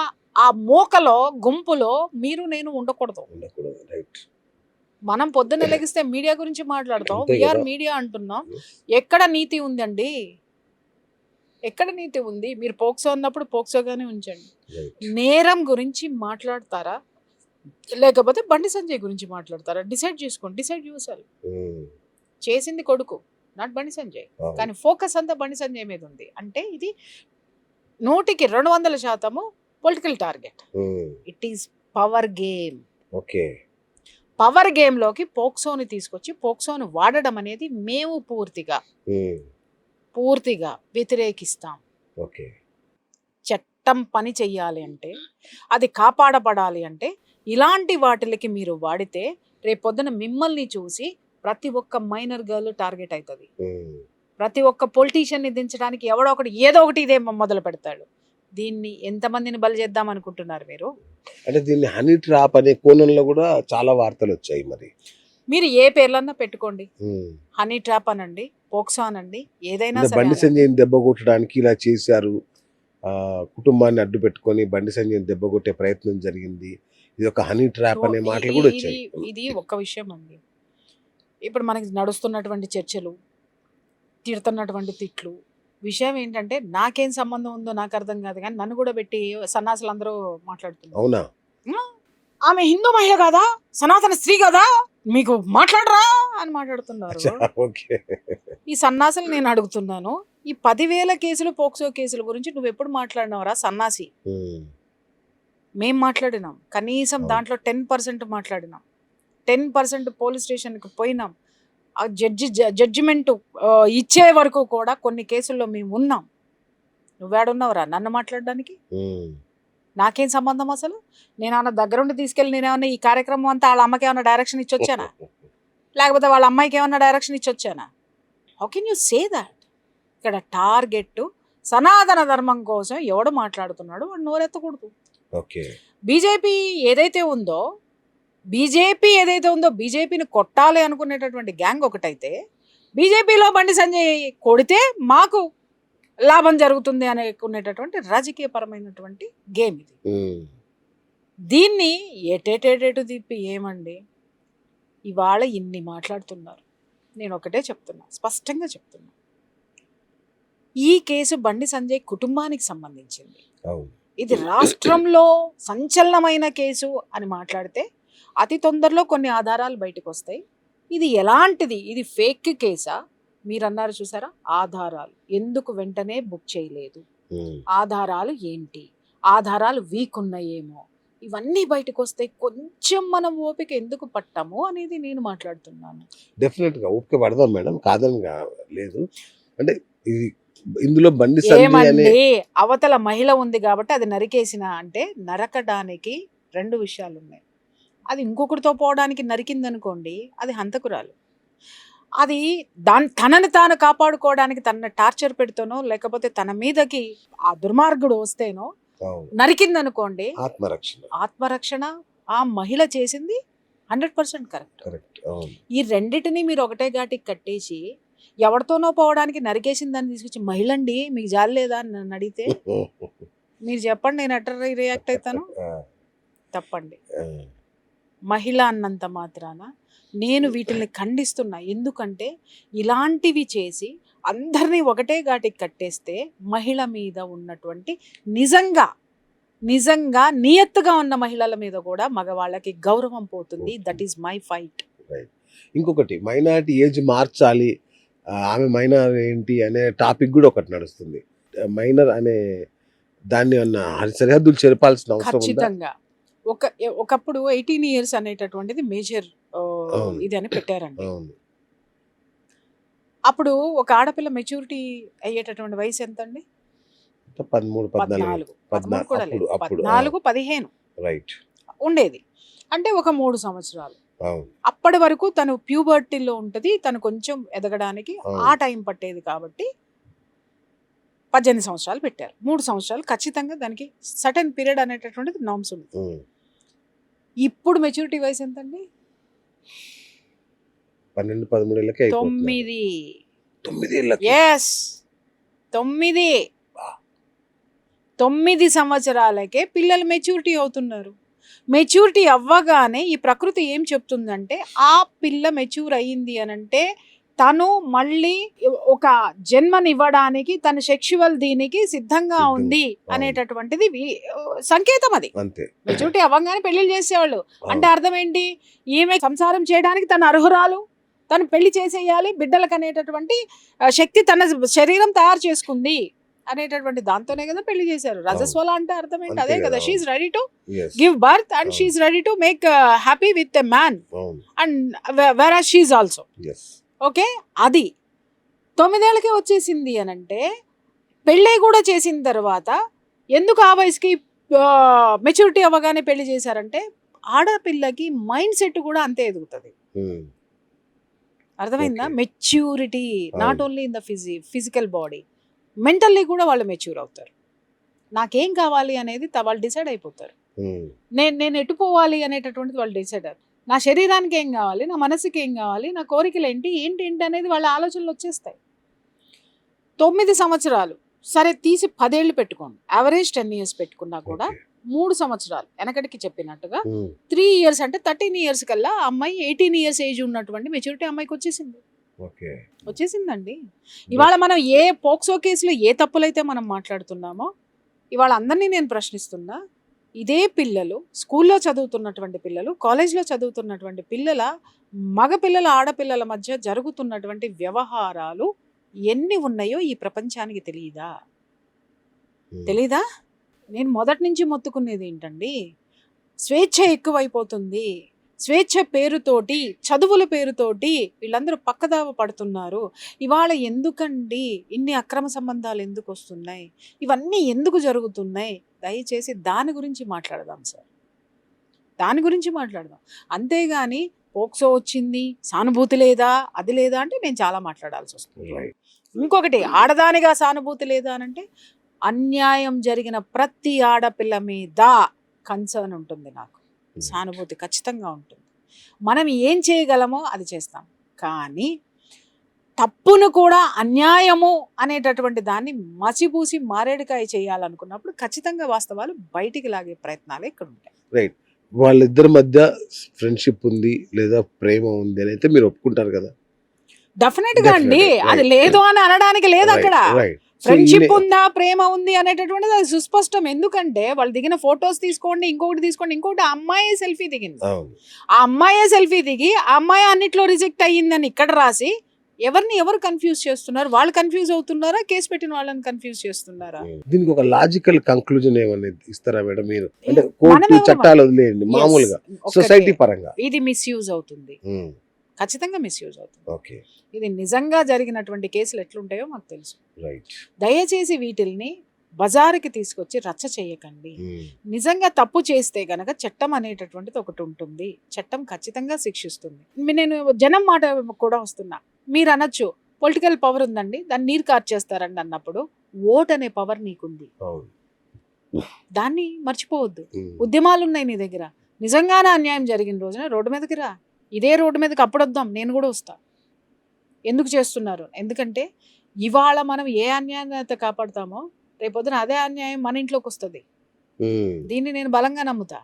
ఆ మూకలో గుంపులో మీరు నేను ఉండకూడదు. రైట్. మనం పొద్దున్న లెగిస్తే మీడియా గురించి మాట్లాడతాం, అంతే వీఆర్ కదా. మీడియా అంటున్నాం. ఎక్కడ నీతి ఉందండి? ఎక్కడ నీతి ఉంది? మీరు పోక్సో అన్నప్పుడు పోక్సోగానే ఉంచండి. నేరం గురించి మాట్లాడతారా లేకపోతే బండి సంజయ్ గురించి మాట్లాడతారా? డిసైడ్ చేసుకోండి. డిసైడ్ యూసెల్ఫ్. చేసింది కొడుకు, నాట్ బండి సంజయ్. కానీ ఫోకస్ అంతా బండి సంజయ్ మీద ఉంది. అంటే ఇది 100% political target. It is power game. Okay. Power గేమ్లోకి పోక్సోని తీసుకొచ్చి పోక్సోని వాడడం అనేది మేము పూర్తిగా వ్యతిరేకిస్తాం. ఓకే. చట్టం పని చెయ్యాలి అంటే, అది కాపాడబడాలి అంటే ఇలాంటి వాటికి మీరు వాడితే రేపొద్దున మిమ్మల్ని చూసి ప్రతి ఒక్క మైనర్ గర్ల్ టార్గెట్ అవుతుంది. ప్రతి ఒక్క పొలిటీషియన్ని దించడానికి ఎవడో ఒకటి ఏదో ఒకటి ఇదే మొదలు పెడతాడు. దీన్ని ఎంతమందిని బలి చేద్దాం అనుకుంటున్నారు మీరు? అంటే దీన్ని హనీ ట్రాప్ అనే కోణంలో కూడా చాలా వార్తలు వచ్చాయి. మరి మీరు ఏ పేర్లన్నా పెట్టుకోండి, హనీ ట్రాప్ అనండి, పోక్సో అనండి, ఏదైనా సరే బండి సంజయ్ని దెబ్బ కొట్టడానికి ఇలా చేశారు, కుటుంబాన్ని అడ్డు పెట్టుకొని బండి సంజయ్ని దెబ్బ కొట్టే ప్రయత్నం జరిగింది, ఇది ఒక హనీ ట్రాప్ అనే మాటలు కూడా వచ్చాయి. ఇది ఒక్క విషయం అండి. ఇప్పుడు మనకి నడుస్తున్నటువంటి చర్చలు, తిడుతున్నటువంటి తిట్లు, విషయం ఏంటంటే నాకేం సంబంధం ఉందో నాకు అర్థం కాదు, కానీ నన్ను కూడా పెట్టి సన్నాసులు అందరూ మాట్లాడుతున్నారు. అవునా? ఆమె హిందూ మహిళ కదా, సనాతన స్త్రీ కదా, మీకు మాట్లాడరా అని మాట్లాడుతున్నారు. ఈ సన్నాసులు నేను అడుగుతున్నాను, ఈ 10,000 కేసులు పోక్సో కేసుల గురించి నువ్వు ఎప్పుడు మాట్లాడినవరా సన్నాసి? మేం మాట్లాడినాం, కనీసం దాంట్లో 10% మాట్లాడినాం. 10% పోలీస్ స్టేషన్కి పోయినాం. ఆ జడ్జిమెంట్ ఇచ్చే వరకు కూడా కొన్ని కేసుల్లో మేము ఉన్నాం. నువ్వేడున్నావురా నన్ను మాట్లాడడానికి? నాకేం సంబంధం అసలు? నేను ఏమన్నా దగ్గరుండి తీసుకెళ్ళి నేనేమన్నా ఈ కార్యక్రమం అంతా వాళ్ళ అమ్మకి ఏమన్నా డైరెక్షన్ ఇచ్చొచ్చానా, లేకపోతే వాళ్ళ అమ్మాయికి ఏమన్నా డైరెక్షన్ ఇచ్చొచ్చానా? How can you say that? ఇక్కడ టార్గెట్ సనాతన ధర్మం కోసం ఎవడు మాట్లాడుతున్నాడు వాడు నోరెత్తకూడదు. బీజేపీ ఏదైతే ఉందో బీజేపీని కొట్టాలి అనుకునేటటువంటి గ్యాంగ్ ఒకటైతే, బీజేపీలో బండి సంజయ్ కొడితే మాకు లాభం జరుగుతుంది అనుకునేటటువంటి రాజకీయపరమైనటువంటి గేమ్ ఇది. దీన్ని ఎటేటేటేటు తిప్పి ఏమండి ఇవాళ ఇన్ని మాట్లాడుతున్నారు. నేను ఒకటే చెప్తున్నా, స్పష్టంగా చెప్తున్నా, ఈ కేసు బండి సంజయ్ కుటుంబానికి సంబంధించింది. ఇది రాష్ట్రంలో సంచలనమైన కేసు అని మాట్లాడితే అతి తొందరలో కొన్ని ఆధారాలు బయటకు వస్తాయి. ఇది ఎలాంటిది, ఇది ఫేక్ కేసా? మీరు అన్నారు చూసారా, ఆధారాలు ఎందుకు వెంటనే బుక్ చేయలేదు, ఆధారాలు ఏంటి, ఆధారాలు వీక్ ఉన్నాయేమో, ఇవన్నీ బయటకు వస్తాయి. కొంచెం మనం ఓపిక ఎందుకు పట్టాము అనేది నేను మాట్లాడుతున్నాను. డెఫినెట్గా ఓపిక పడదాం మేడం, కాదని లేదు. అంటే ఇది ఇందులో బండి సంజయ్ అవతల మహిళ ఉంది కాబట్టి అది నరికేసిన అంటే, నరకడానికి 2 విషయాలు ఉన్నాయి. అది ఇంకొకరితో పోవడానికి నరికింది అనుకోండి, అది హంతకురాలు. అది తనని తాను కాపాడుకోవడానికి తన టార్చర్ పెడుతూనో లేకపోతే తన మీదకి ఆ దుర్మార్గుడు వస్తేనో నరికింది అనుకోండి, ఆత్మరక్షణ. ఆ మహిళ చేసింది 100% కరెక్ట్. ఈ రెండిటిని మీరు ఒకటే ఘాటికి కట్టేసి ఎవరితోనో పోవడానికి నరికేసింది దాన్ని తీసుకొచ్చి మహిళండి మీకు జాలి లేదా అని నన్ను అడిగితే మీరు చెప్పండి, నేను ఎట్లా రియాక్ట్ అవుతాను? తప్పండి. మహిళ అన్నంత మాత్రాన నేను వీటిని ఖండిస్తున్నా. ఎందుకంటే ఇలాంటివి చేసి అందరినీ ఒకటే ఘాటికి కట్టేస్తే మహిళ మీద ఉన్నటువంటి నిజంగా నియత్తుగా ఉన్న మహిళల మీద కూడా మగవాళ్ళకి గౌరవం పోతుంది. That is my fight. ఇంకొకటి, మైనారిటీ ఏజ్ మార్చాలి, ఆమె మైనర్ ఏంటి అనే టాపిక్ కూడా ఒకటి నడుస్తుంది. మైనర్ అనే దాన్ని సరిహద్దులు చెరపాల్సిన అవసరం ఉందా? ఖచ్చితంగా. ఒకప్పుడు 18 years అనేటటువంటిది మేజర్ ఇది అని పెట్టారండి. అప్పుడు ఒక ఆడపిల్ల మెచ్యూరిటీ అయ్యేటటువంటి వయసు ఎంత అండి? 13, 14 కూడా లేదు, 14, 15 రైట్ ఉండేది. అంటే ఒక 3 సంవత్సరాలు. అప్పటి వరకు తను ప్యూబర్టీలో ఉంటుంది, తను కొంచెం ఎదగడానికి ఆ టైం పట్టేది. కాబట్టి 18 సంవత్సరాలు పెట్టారు. 3 సంవత్సరాలు ఖచ్చితంగా దానికి సర్టెన్ పీరియడ్ అనేటటువంటిది నామ్స్ ఉంది. ఇప్పుడు మెచ్యూరిటీ వయసు ఎంతండి? 12-13 ఏళ్ళకే అయిపోతుంది. 9 ఏళ్ళకి. ఎస్, 9 సంవత్సరాలకే పిల్లలు మెచ్యూరిటీ అవుతున్నారు. మెచ్యూరిటీ అవ్వగానే ఈ ప్రకృతి ఏం చెప్తుందంటే ఆ పిల్ల మెచ్యూర్ అయ్యింది అనంటే తను మళ్ళీ ఒక జన్మనివ్వడానికి తన సెక్షువల్ దీనికి సిద్ధంగా ఉంది అనేటటువంటిది సంకేతం. అది అంతే. మెచ్యూరిటీ అవ్వగానే పెళ్లి చేసేవాళ్ళు అంటే అర్థం ఏంటి? ఈమె సంసారం చేయడానికి తన అర్హురాలు, తను పెళ్లి చేసేయాలి, బిడ్డలకు అనేటటువంటి శక్తి తన శరీరం తయారు చేసుకుంది అనేటటువంటి దాంతోనే కదా పెళ్లి చేశారు. రజస్వల అంటే అర్థం ఏంటి? అదే కదా. She's ready to give birth and she's ready to make happy with a man and where are she's also. Okay, అది 9 ఏళ్ళకే వచ్చేసింది అనంటే పెళ్ళి కూడా చేసిన తర్వాత ఎందుకు ఆ వయసుకి మెచ్యూరిటీ అవ్వగానే పెళ్లి చేశారంటే ఆడపిల్లకి మైండ్ సెట్ కూడా అంతే ఎదుగుతుంది. అర్థమైందా? Maturity not only in the physical body, mentally కూడా వాళ్ళు మెచ్యూర్ అవుతారు. నాకేం కావాలి అనేది వాళ్ళు డిసైడ్ అయిపోతారు. నేను ఎటు పోవాలి అనేటటువంటిది వాళ్ళు డిసైడ్ అయ్యారు. నా శరీరానికి ఏం కావాలి, నా మనసుకి ఏం కావాలి, నా కోరికలు ఏంటి అనేది వాళ్ళ ఆలోచనలు వచ్చేస్తాయి. 9 సంవత్సరాలు సరే తీసి 10 ఏళ్ళు పెట్టుకోండి, యావరేజ్ 10 years పెట్టుకున్నా కూడా 3 సంవత్సరాలు వెనకటికి చెప్పినట్టుగా 3 years అంటే 13 years కల్లా అమ్మాయి 18 years ఏజ్ ఉన్నటువంటి మెచ్యూరిటీ అమ్మాయికి వచ్చేసిందండి. ఇవాళ మనం ఏ పోక్సో కేసులో ఏ తప్పులైతే మనం మాట్లాడుతున్నామో ఇవాళ అందరినీ నేను ప్రశ్నిస్తున్నా. ఇదే పిల్లలు స్కూల్లో చదువుతున్నటువంటి పిల్లలు, కాలేజ్లో చదువుతున్నటువంటి మగ పిల్లల ఆడపిల్లల మధ్య జరుగుతున్నటువంటి వ్యవహారాలు ఎన్ని ఉన్నాయో ఈ ప్రపంచానికి తెలీదా? నేను మొదటి నుంచి మొత్తుకునేది ఏంటండి, స్వేచ్ఛ ఎక్కువైపోతుంది. స్వేచ్ఛ పేరుతోటి, చదువుల పేరుతోటి వీళ్ళందరూ పక్కదావ పడుతున్నారు. ఇవాళ ఎందుకండి ఇన్ని అక్రమ సంబంధాలు ఎందుకు వస్తున్నాయి, ఇవన్నీ ఎందుకు జరుగుతున్నాయి? దయచేసి దాని గురించి మాట్లాడదాం సార్, దాని గురించి మాట్లాడదాం. అంతేగాని పోక్సో వచ్చింది, సానుభూతి లేదా, అది లేదా అంటే నేను చాలా మాట్లాడాల్సి వస్తుంది. ఇంకొకటి, ఆడదానిగా సానుభూతి లేదా అనంటే అన్యాయం జరిగిన ప్రతి ఆడపిల్ల మీద కన్సర్న్ ఉంటుంది నాకు, సానుభూతి ఖచ్చితంగా ఉంటుంది. మనం ఏం చేయగలమో అది చేస్తాం, కానీ తప్పును కూడా అన్యాయము అనేటటువంటి దాన్ని మసిపూసి మారేడుకాయ చేయాలనుకున్నప్పుడు ఖచ్చితంగా వాస్తవాలు బయటికి లాగే ప్రయత్నాలు ఇక్కడ ఉంటాయి. రైట్. వాళ్ళిద్దరి మధ్య ఫ్రెండ్షిప్ ఉంది లేదా ప్రేమ ఉంది అని అయితే మీరు ఒప్పుకుంటారు కదా? డెఫినెట్ గా అండి, అది లేదు అని అనడానికి లేదు. అక్కడ ఫ్రెండ్షిప్ ఉందా, ప్రేమ ఉంది అనేటటువంటిది అది సుస్పష్టం. ఎందుకంటే వాళ్ళు దిగిన ఫొటోస్ తీసుకోండి, ఇంకొకటి అమ్మాయి సెల్ఫీ దిగింది. ఆ అమ్మాయి సెల్ఫీ దిగి ఆ అమ్మాయి అన్నిట్లో రిజెక్ట్ అయ్యిందని ఇక్కడ రాసి ఎవరు కన్ఫ్యూజ్ చేస్తున్నారు? వాళ్ళు కన్ఫ్యూజ్ అవుతున్నారా, కేసు పెట్టిన వాళ్ళని కన్ఫ్యూజ్ చేస్తున్నారా? దీనికి ఒక లాజికల్ కంక్లూజన్ ఏమన్నా ఇస్తారా మేడం మీరు? అంటే కోర్టు చట్టాలు వదిలేయండి, మామూలుగా సొసైటీ పరంగా ఇది మిస్యూజ్ అవుతుంది, ఖచ్చితంగా మిస్యూజ్ అవుతుంది. ఇది నిజంగా జరిగినటువంటి కేసులు ఎట్లుంటాయో మాకు తెలుసు. దయచేసి వీటిల్ని బజారుకి తీసుకొచ్చి రచ్చ చేయకండి. నిజంగా తప్పు చేస్తే గనక చట్టం అనేటటువంటిది ఒకటి ఉంటుంది, చట్టం ఖచ్చితంగా శిక్షిస్తుంది. నేను జనం మాట కూడా వస్తున్నా. మీరు అనొచ్చు పొలిటికల్ పవర్ ఉందండి, దాన్ని నీరు కార్చేస్తారండి అన్నప్పుడు ఓట్ అనే పవర్ నీకుంది, దాన్ని మర్చిపోవద్దు. ఉద్యమాలు ఉన్నాయి నీ దగ్గర. నిజంగానే అన్యాయం జరిగిన రోజున రోడ్డు మీదకి రా, ఇదే రోడ్డు మీదకి అప్పుడు వద్దాం, నేను కూడా వస్తా. ఎందుకు చేస్తున్నారు? ఎందుకంటే ఇవాళ మనం ఏ అన్యాయాన్ని అయితే కాపాడుతామో రేపొద్దున అదే అన్యాయం మన ఇంట్లోకి వస్తుంది. దీన్ని నేను బలంగా నమ్ముతా.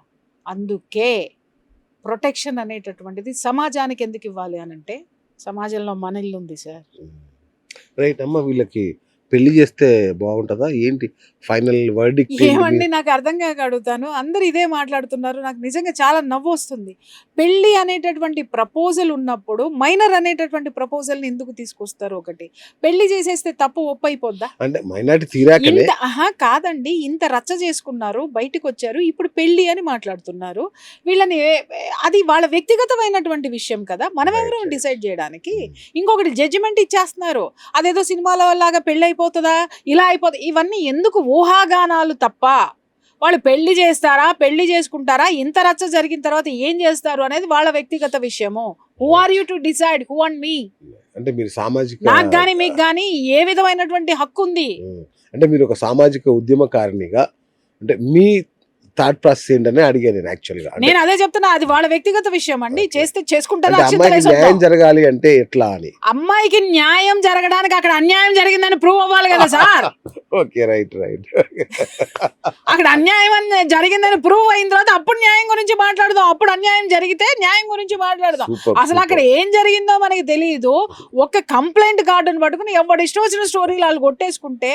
అందుకే ప్రొటెక్షన్ అనేటటువంటిది సమాజానికి ఎందుకు ఇవ్వాలి అనంటే సమాజంలో మన ఇల్లు ఉంది సార్. రైట్ అమ్మ, వీళ్ళకి పెళ్లి చేస్తే బాగుంటుందా ఏంటి ఫైనల్ వర్డిక్ట్? ఏమండి నాకు అర్థం కాక అడుగుతాను, అందరు ఇదే మాట్లాడుతున్నారు, నాకు నిజంగా చాలా నవ్వు వస్తుంది. పెళ్లి అనేటటువంటి ప్రపోజల్ ఉన్నప్పుడు మైనర్ అనేటటువంటి ప్రపోజల్ ని ఎందుకు తీసుకొస్తారు? ఒకటి, పెళ్లి చేసేస్తే తప్పు ఒప్పైపోద్దా అంటే మైనారిటీ తీరాకనే? కాదండి, ఇంత రచ్చ చేసుకున్నారు, బయటకు వచ్చారు, ఇప్పుడు పెళ్లి అని మాట్లాడుతున్నారు. వీళ్ళని అది వాళ్ళ వ్యక్తిగతమైనటువంటి విషయం కదా, మనం ఎవరో డిసైడ్ చేయడానికి. ఇంకొకటి, జడ్జిమెంట్ ఇచ్చేస్తున్నారు, అదేదో సినిమాల లాగా పెళ్లి అయిపోతుందా, ఇలా అయిపోతుంది. ఇవన్నీ ఎందుకు? ఊహాగానాలు తప్ప. వాళ్ళు పెళ్లి చేస్తారా, పెళ్లి చేసుకుంటారా, ఇంత రచ్చ జరిగిన తర్వాత ఏం చేస్తారు అనేది వాళ్ళ వ్యక్తిగత విషయము. Who are you to decide who and me? అంటే మీరు సామాజిక నాకు గానీ మీకు గానీ ఏ విధమైనటువంటి హక్కు ఉంది? అంటే మీరు ఒక సామాజిక ఉద్యమకారిణిగా అంటే మీ థాట్ ప్రాసెస్ ఏంటనే అడిగాను నేను యాక్చువల్గా. నేను అదే చెప్తున్నా, అది వాళ్ళ వ్యక్తిగత విషయం అండి. చేస్తే చేసుకుంటారు, అంటే అమ్మాయికి న్యాయం జరగాలి అంటే ఎట్లా అని. అమ్మాయికి న్యాయం జరగడానికి అక్కడ అన్యాయం జరిగిందని ప్రూవ్ అవ్వాలి కదా సార్. Okay, right. అక్కడ అన్యాయం జరిగిందని ప్రూవ్ అయిన తర్వాత అప్పుడు న్యాయం గురించి మాట్లాడదాం. అప్పుడు అన్యాయం జరిగితే న్యాయం గురించి మాట్లాడదాం. అసలు అక్కడ ఏం జరిగిందో మనకి తెలియదు. ఒక కంప్లైంట్ కార్డును పట్టుకుని ఎవరు ఇష్టం వచ్చిన స్టోరీలు వాళ్ళు కొట్టేసుకుంటే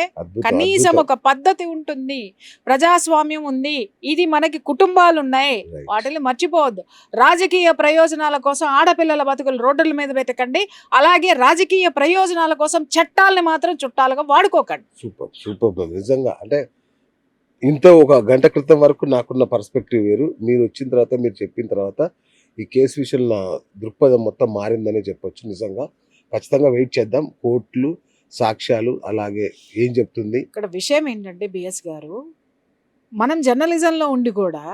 కనీసం ఒక పద్ధతి ఉంటుంది, ప్రజాస్వామ్యం ఉంది. ఇది మనకి కుటుంబాలు ఉన్నాయి, వాటిని మర్చిపోవద్దు. రాజకీయ ప్రయోజనాల కోసం ఆడపిల్లల బతుకులు రోడ్ల మీద పెట్టకండి, అలాగే రాజకీయ ప్రయోజనాల కోసం చట్టాలని మాత్రం చుట్టాలుగా వాడుకోకండి. సూపర్ నిజంగా. అంటే ఇంత ఒక గంట క్రితం వరకు నాకున్న పర్స్పెక్టివ్ వేరు, మీరు వచ్చిన తర్వాత మీరు చెప్పిన తర్వాత ఈ కేసు విషయంలో నా దృక్పథం మొత్తం మారిందనే చెప్పొచ్చు. నిజంగా ఖచ్చితంగా వెయిట్ చేద్దాం, కోర్టులు, సాక్ష్యాలు, అలాగే ఏం చెప్తుంది. ఇక్కడ విషయం ఏంటంటే బిఎస్ గారు, మనం జర్నలిజంలో ఉండి కూడా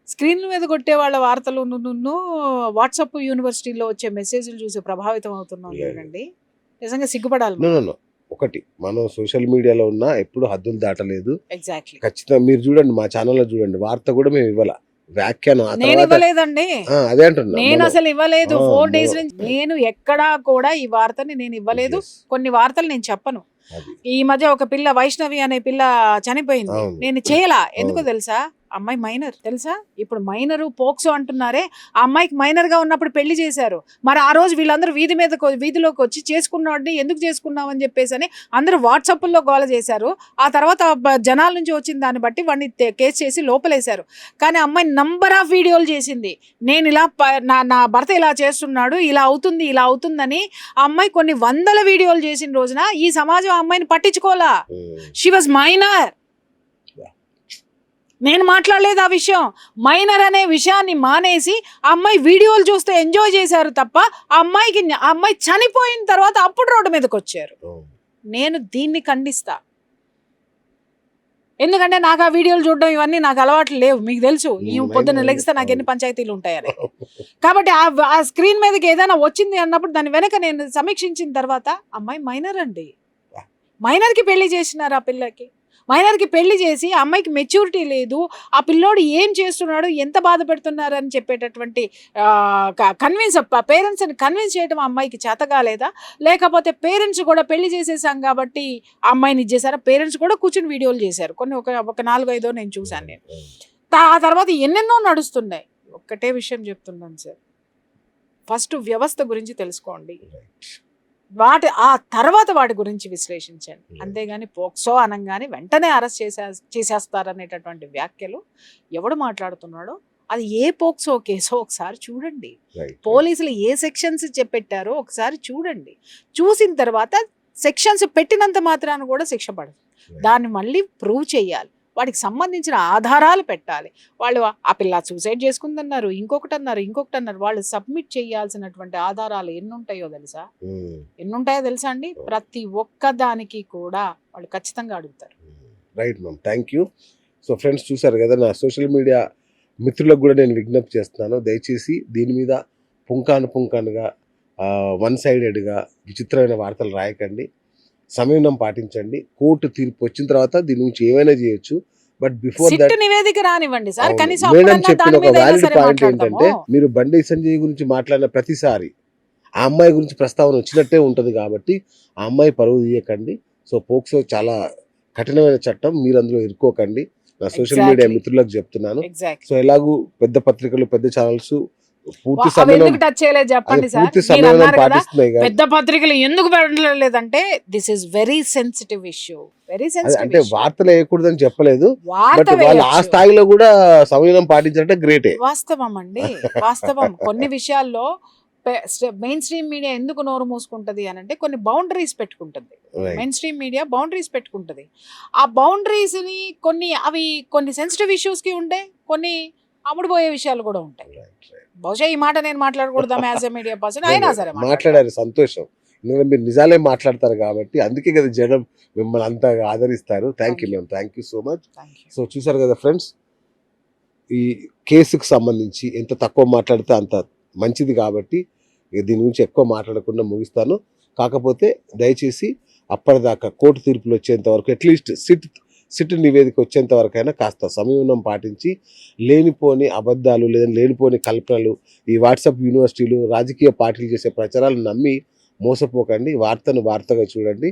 స్క్రీన్ మీద కొట్టే వాళ్ళ వార్తలు వాట్సాప్ యూనివర్సిటీలో వచ్చే మెసేజ్లు చూసి ప్రభావితం అవుతున్నాం చూడండి. నిజంగా సిగ్గుపడాలి. ఒకటి, మనం సోషల్ మీడియాలో ఉన్న ఎప్పుడు హద్దులు దాటలేదు. ఎగ్జాక్ట్లీ. ఖచ్చితంగా మీరు చూడండి, మా ఛానల్లో చూడండి, వార్త కూడా మేము ఇవ్వాల, వ్యాఖ్యానం నేను ఇవ్వలేదండి. అదే అంటున్నా, నేను అసలు ఇవ్వలేదు. 4 days నుంచి నేను ఎక్కడా కూడా ఈ వార్తని నేను ఇవ్వలేదు. కొన్ని వార్తలు నేను చెప్పను. ఈ మధ్య ఒక పిల్ల వైష్ణవి అనే పిల్ల చనిపోయింది, నేను చేయలా. ఎందుకో తెలుసా? అమ్మాయి మైనర్, తెలుసా? ఇప్పుడు మైనరు పోక్సో అంటున్నారే, ఆ అమ్మాయికి మైనర్ గా ఉన్నప్పుడు పెళ్లి చేశారు. మరి ఆ రోజు వీళ్ళందరూ వీధిలోకి వచ్చి చేసుకున్నాడు, ఎందుకు చేసుకున్నావు అని చెప్పేసి అని అందరూ వాట్సాప్లో గోల చేశారు. ఆ తర్వాత జనాల నుంచి వచ్చిన దాన్ని బట్టి వాడిని కేసు చేసి లోపలేశారు. కానీ అమ్మాయి నంబర్ ఆఫ్ వీడియోలు చేసింది, నేను ఇలా నా భర్త ఇలా చేస్తున్నాడు, ఇలా అవుతుందని. ఆ అమ్మాయి కొన్ని వందల వీడియోలు చేసిన రోజున ఈ సమాజం ఆ అమ్మాయిని పట్టించుకోలా. She was minor. నేను మాట్లాడలేదు ఆ విషయం. మైనర్ అనే విషయాన్ని మానేసి ఆ అమ్మాయి వీడియోలు చూస్తే ఎంజాయ్ చేశారు తప్ప ఆ అమ్మాయి చనిపోయిన తర్వాత అప్పుడు రోడ్డు మీదకి వచ్చారు. నేను దీన్ని ఖండిస్తా. ఎందుకంటే నాకు ఆ వీడియోలు చూడడం ఇవన్నీ నాకు అలవాట్లు లేవు, మీకు తెలుసు. ఈ పొద్దున్న లెగిస్తే నాకు ఎన్ని పంచాయతీలు ఉంటాయని. కాబట్టి ఆ స్క్రీన్ మీదకి ఏదైనా వచ్చింది అన్నప్పుడు దాని వెనక నేను సమీక్షించిన తర్వాత అమ్మాయి మైనర్ అండి. మైనర్కి పెళ్లి చేసినారు. ఆ పిల్లకి మైనర్కి పెళ్లి చేసి ఆ అమ్మాయికి మెచ్యూరిటీ లేదు, ఆ పిల్లోడు ఏం చేస్తున్నాడు, ఎంత బాధ పెడుతున్నారు అని చెప్పేటటువంటి పేరెంట్స్ని కన్విన్స్ చేయడం ఆ అమ్మాయికి చేతగాలేదా? లేకపోతే పేరెంట్స్ కూడా పెళ్లి చేసేసాం కాబట్టి ఆ అమ్మాయిని ఇచ్చేసారా? పేరెంట్స్ కూడా కూర్చుని వీడియోలు చేశారు, కొన్ని ఒక 4-5 నేను చూశాను. నేను ఆ తర్వాత ఎన్నెన్నో నడుస్తున్నాయి. ఒక్కటే విషయం చెప్తున్నాను సార్, ఫస్ట్ వ్యవస్థ గురించి తెలుసుకోండి, ఆ తర్వాత వాటి గురించి విశ్లేషించండి. అంతేగాని పోక్సో అనగానే వెంటనే అరెస్ట్ చేసేస్తారనేటటువంటి వ్యాఖ్యలు ఎవడు మాట్లాడుతున్నాడో, అది ఏ పోక్సో కేసో ఒకసారి చూడండి. పోలీసులు ఏ సెక్షన్స్ పెట్టారో ఒకసారి చూడండి. చూసిన తర్వాత సెక్షన్స్ పెట్టినంత మాత్రాన కూడా శిక్ష పడదు. దాన్ని మళ్ళీ ప్రూవ్ చేయాలి, వాటికి సంబంధించిన ఆధారాలు పెట్టాలి. వాళ్ళు ఆ పిల్ల సూసైడ్ చేసుకుందన్నారు, ఇంకొకటి అన్నారు. వాళ్ళు సబ్మిట్ చేయాల్సినటువంటి ఆధారాలు ఎన్ని ఉంటాయో తెలుసా అండి? ప్రతి ఒక్క దానికి కూడా వాళ్ళు ఖచ్చితంగా అడుగుతారు. Right ma'am, thank you. So friends, చూసారు కదా, నా సోషల్ మీడియా మిత్రులకు కూడా నేను విజ్ఞప్తి చేస్తున్నాను, దయచేసి దీని మీద పుంకానుగా వన్ సైడెడ్గా విచిత్రమైన వార్తలు రాయకండి, సమయం పాటించండి. కోర్టు తీర్పు వచ్చిన తర్వాత దీని నుంచి ఏమైనా చేయొచ్చు. బట్ బిఫోర్ దట్ నివేదిక రానివ్వండి సార్. మేడం చెప్పిన ఒక వ్యాలిడ్ పాయింట్ ఏంటంటే, మీరు బండి సంజయ్ గురించి మాట్లాడిన ప్రతిసారి ఆ అమ్మాయి గురించి ప్రస్తావన వచ్చినట్టే ఉంటుంది కాబట్టి ఆ అమ్మాయి పరువు తీయకండి. సో పోక్సో చాలా కఠినమైన చట్టం, మీరు అందులో ఇరుక్కోకండి. నా సోషల్ మీడియా మిత్రులకు చెప్తున్నాను. సో ఎలాగూ పెద్ద పత్రికలు, పెద్ద ఛానల్స్ పూర్తి సమయం పాటిస్తున్నాయి. పెద్ద పత్రికలు ఎందుకు పెట్టలేదంటే this is very sensitive issue. అంటే వార్తలు వేయకూడదని చెప్పలేదు, వాళ్ళు ఆ స్థాయిలో కూడా సమయం పాటించాలంటే గ్రేటే. వాస్తవం అండి, వాస్తవం. కొన్ని విషయాల్లో మెయిన్ స్ట్రీమ్ మీడియా ఎందుకు నోరు మూసుకుంటది అని అంటే కొన్ని బౌండరీస్ పెట్టుకుంటుంది. మెయిన్ స్ట్రీమ్ మీడియా బౌండరీస్ పెట్టుకుంటది. ఆ బౌండరీస్ ని కొన్ని సెన్సిటివ్ ఇష్యూస్ కి ఉండే, కొన్ని అమ్ముడుపోయే విషయాలు కూడా ఉంటాయి. బహుశా ఈ మాట నేను మాట్లాడకూడదు యాజ్ ఎ మీడియా పర్సన్, అయినా సరే మాట్లాడారు, సంతోషం. ఎందుకంటే మీరు నిజాలే మాట్లాడతారు కాబట్టి, అందుకే కదా జనం మిమ్మల్ని అంతా ఆదరిస్తారు. Thank you ma'am, thank you so much. So చూసారు కదా ఫ్రెండ్స్, ఈ కేసుకు సంబంధించి ఎంత తక్కువ మాట్లాడితే అంత మంచిది కాబట్టి ఇక దీని గురించి ఎక్కువ మాట్లాడకుండా ముగిస్తాను. కాకపోతే దయచేసి అప్పటిదాకా కోర్టు తీర్పులు వచ్చేంత వరకు అట్లీస్ట్ సిట్ నివేదిక వచ్చేంత వరకైనా కాస్త సంయమనం పాటించి లేనిపోని అబద్ధాలు లేదా లేనిపోని కల్పనలు, ఈ వాట్సాప్ యూనివర్సిటీలు, రాజకీయ పార్టీలు చేసే ప్రచారాలు నమ్మి మోసపోకండి. వార్తను వార్తగా చూడండి.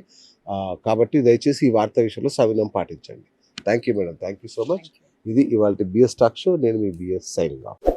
కాబట్టి దయచేసి ఈ వార్త విషయంలో సంయమనం పాటించండి. Thank you madam, thank you so much. ఇది ఇవాళ బిఎస్ టాక్ షో. నేను మీ బిఎస్ సైనింగ్ ఆఫ్.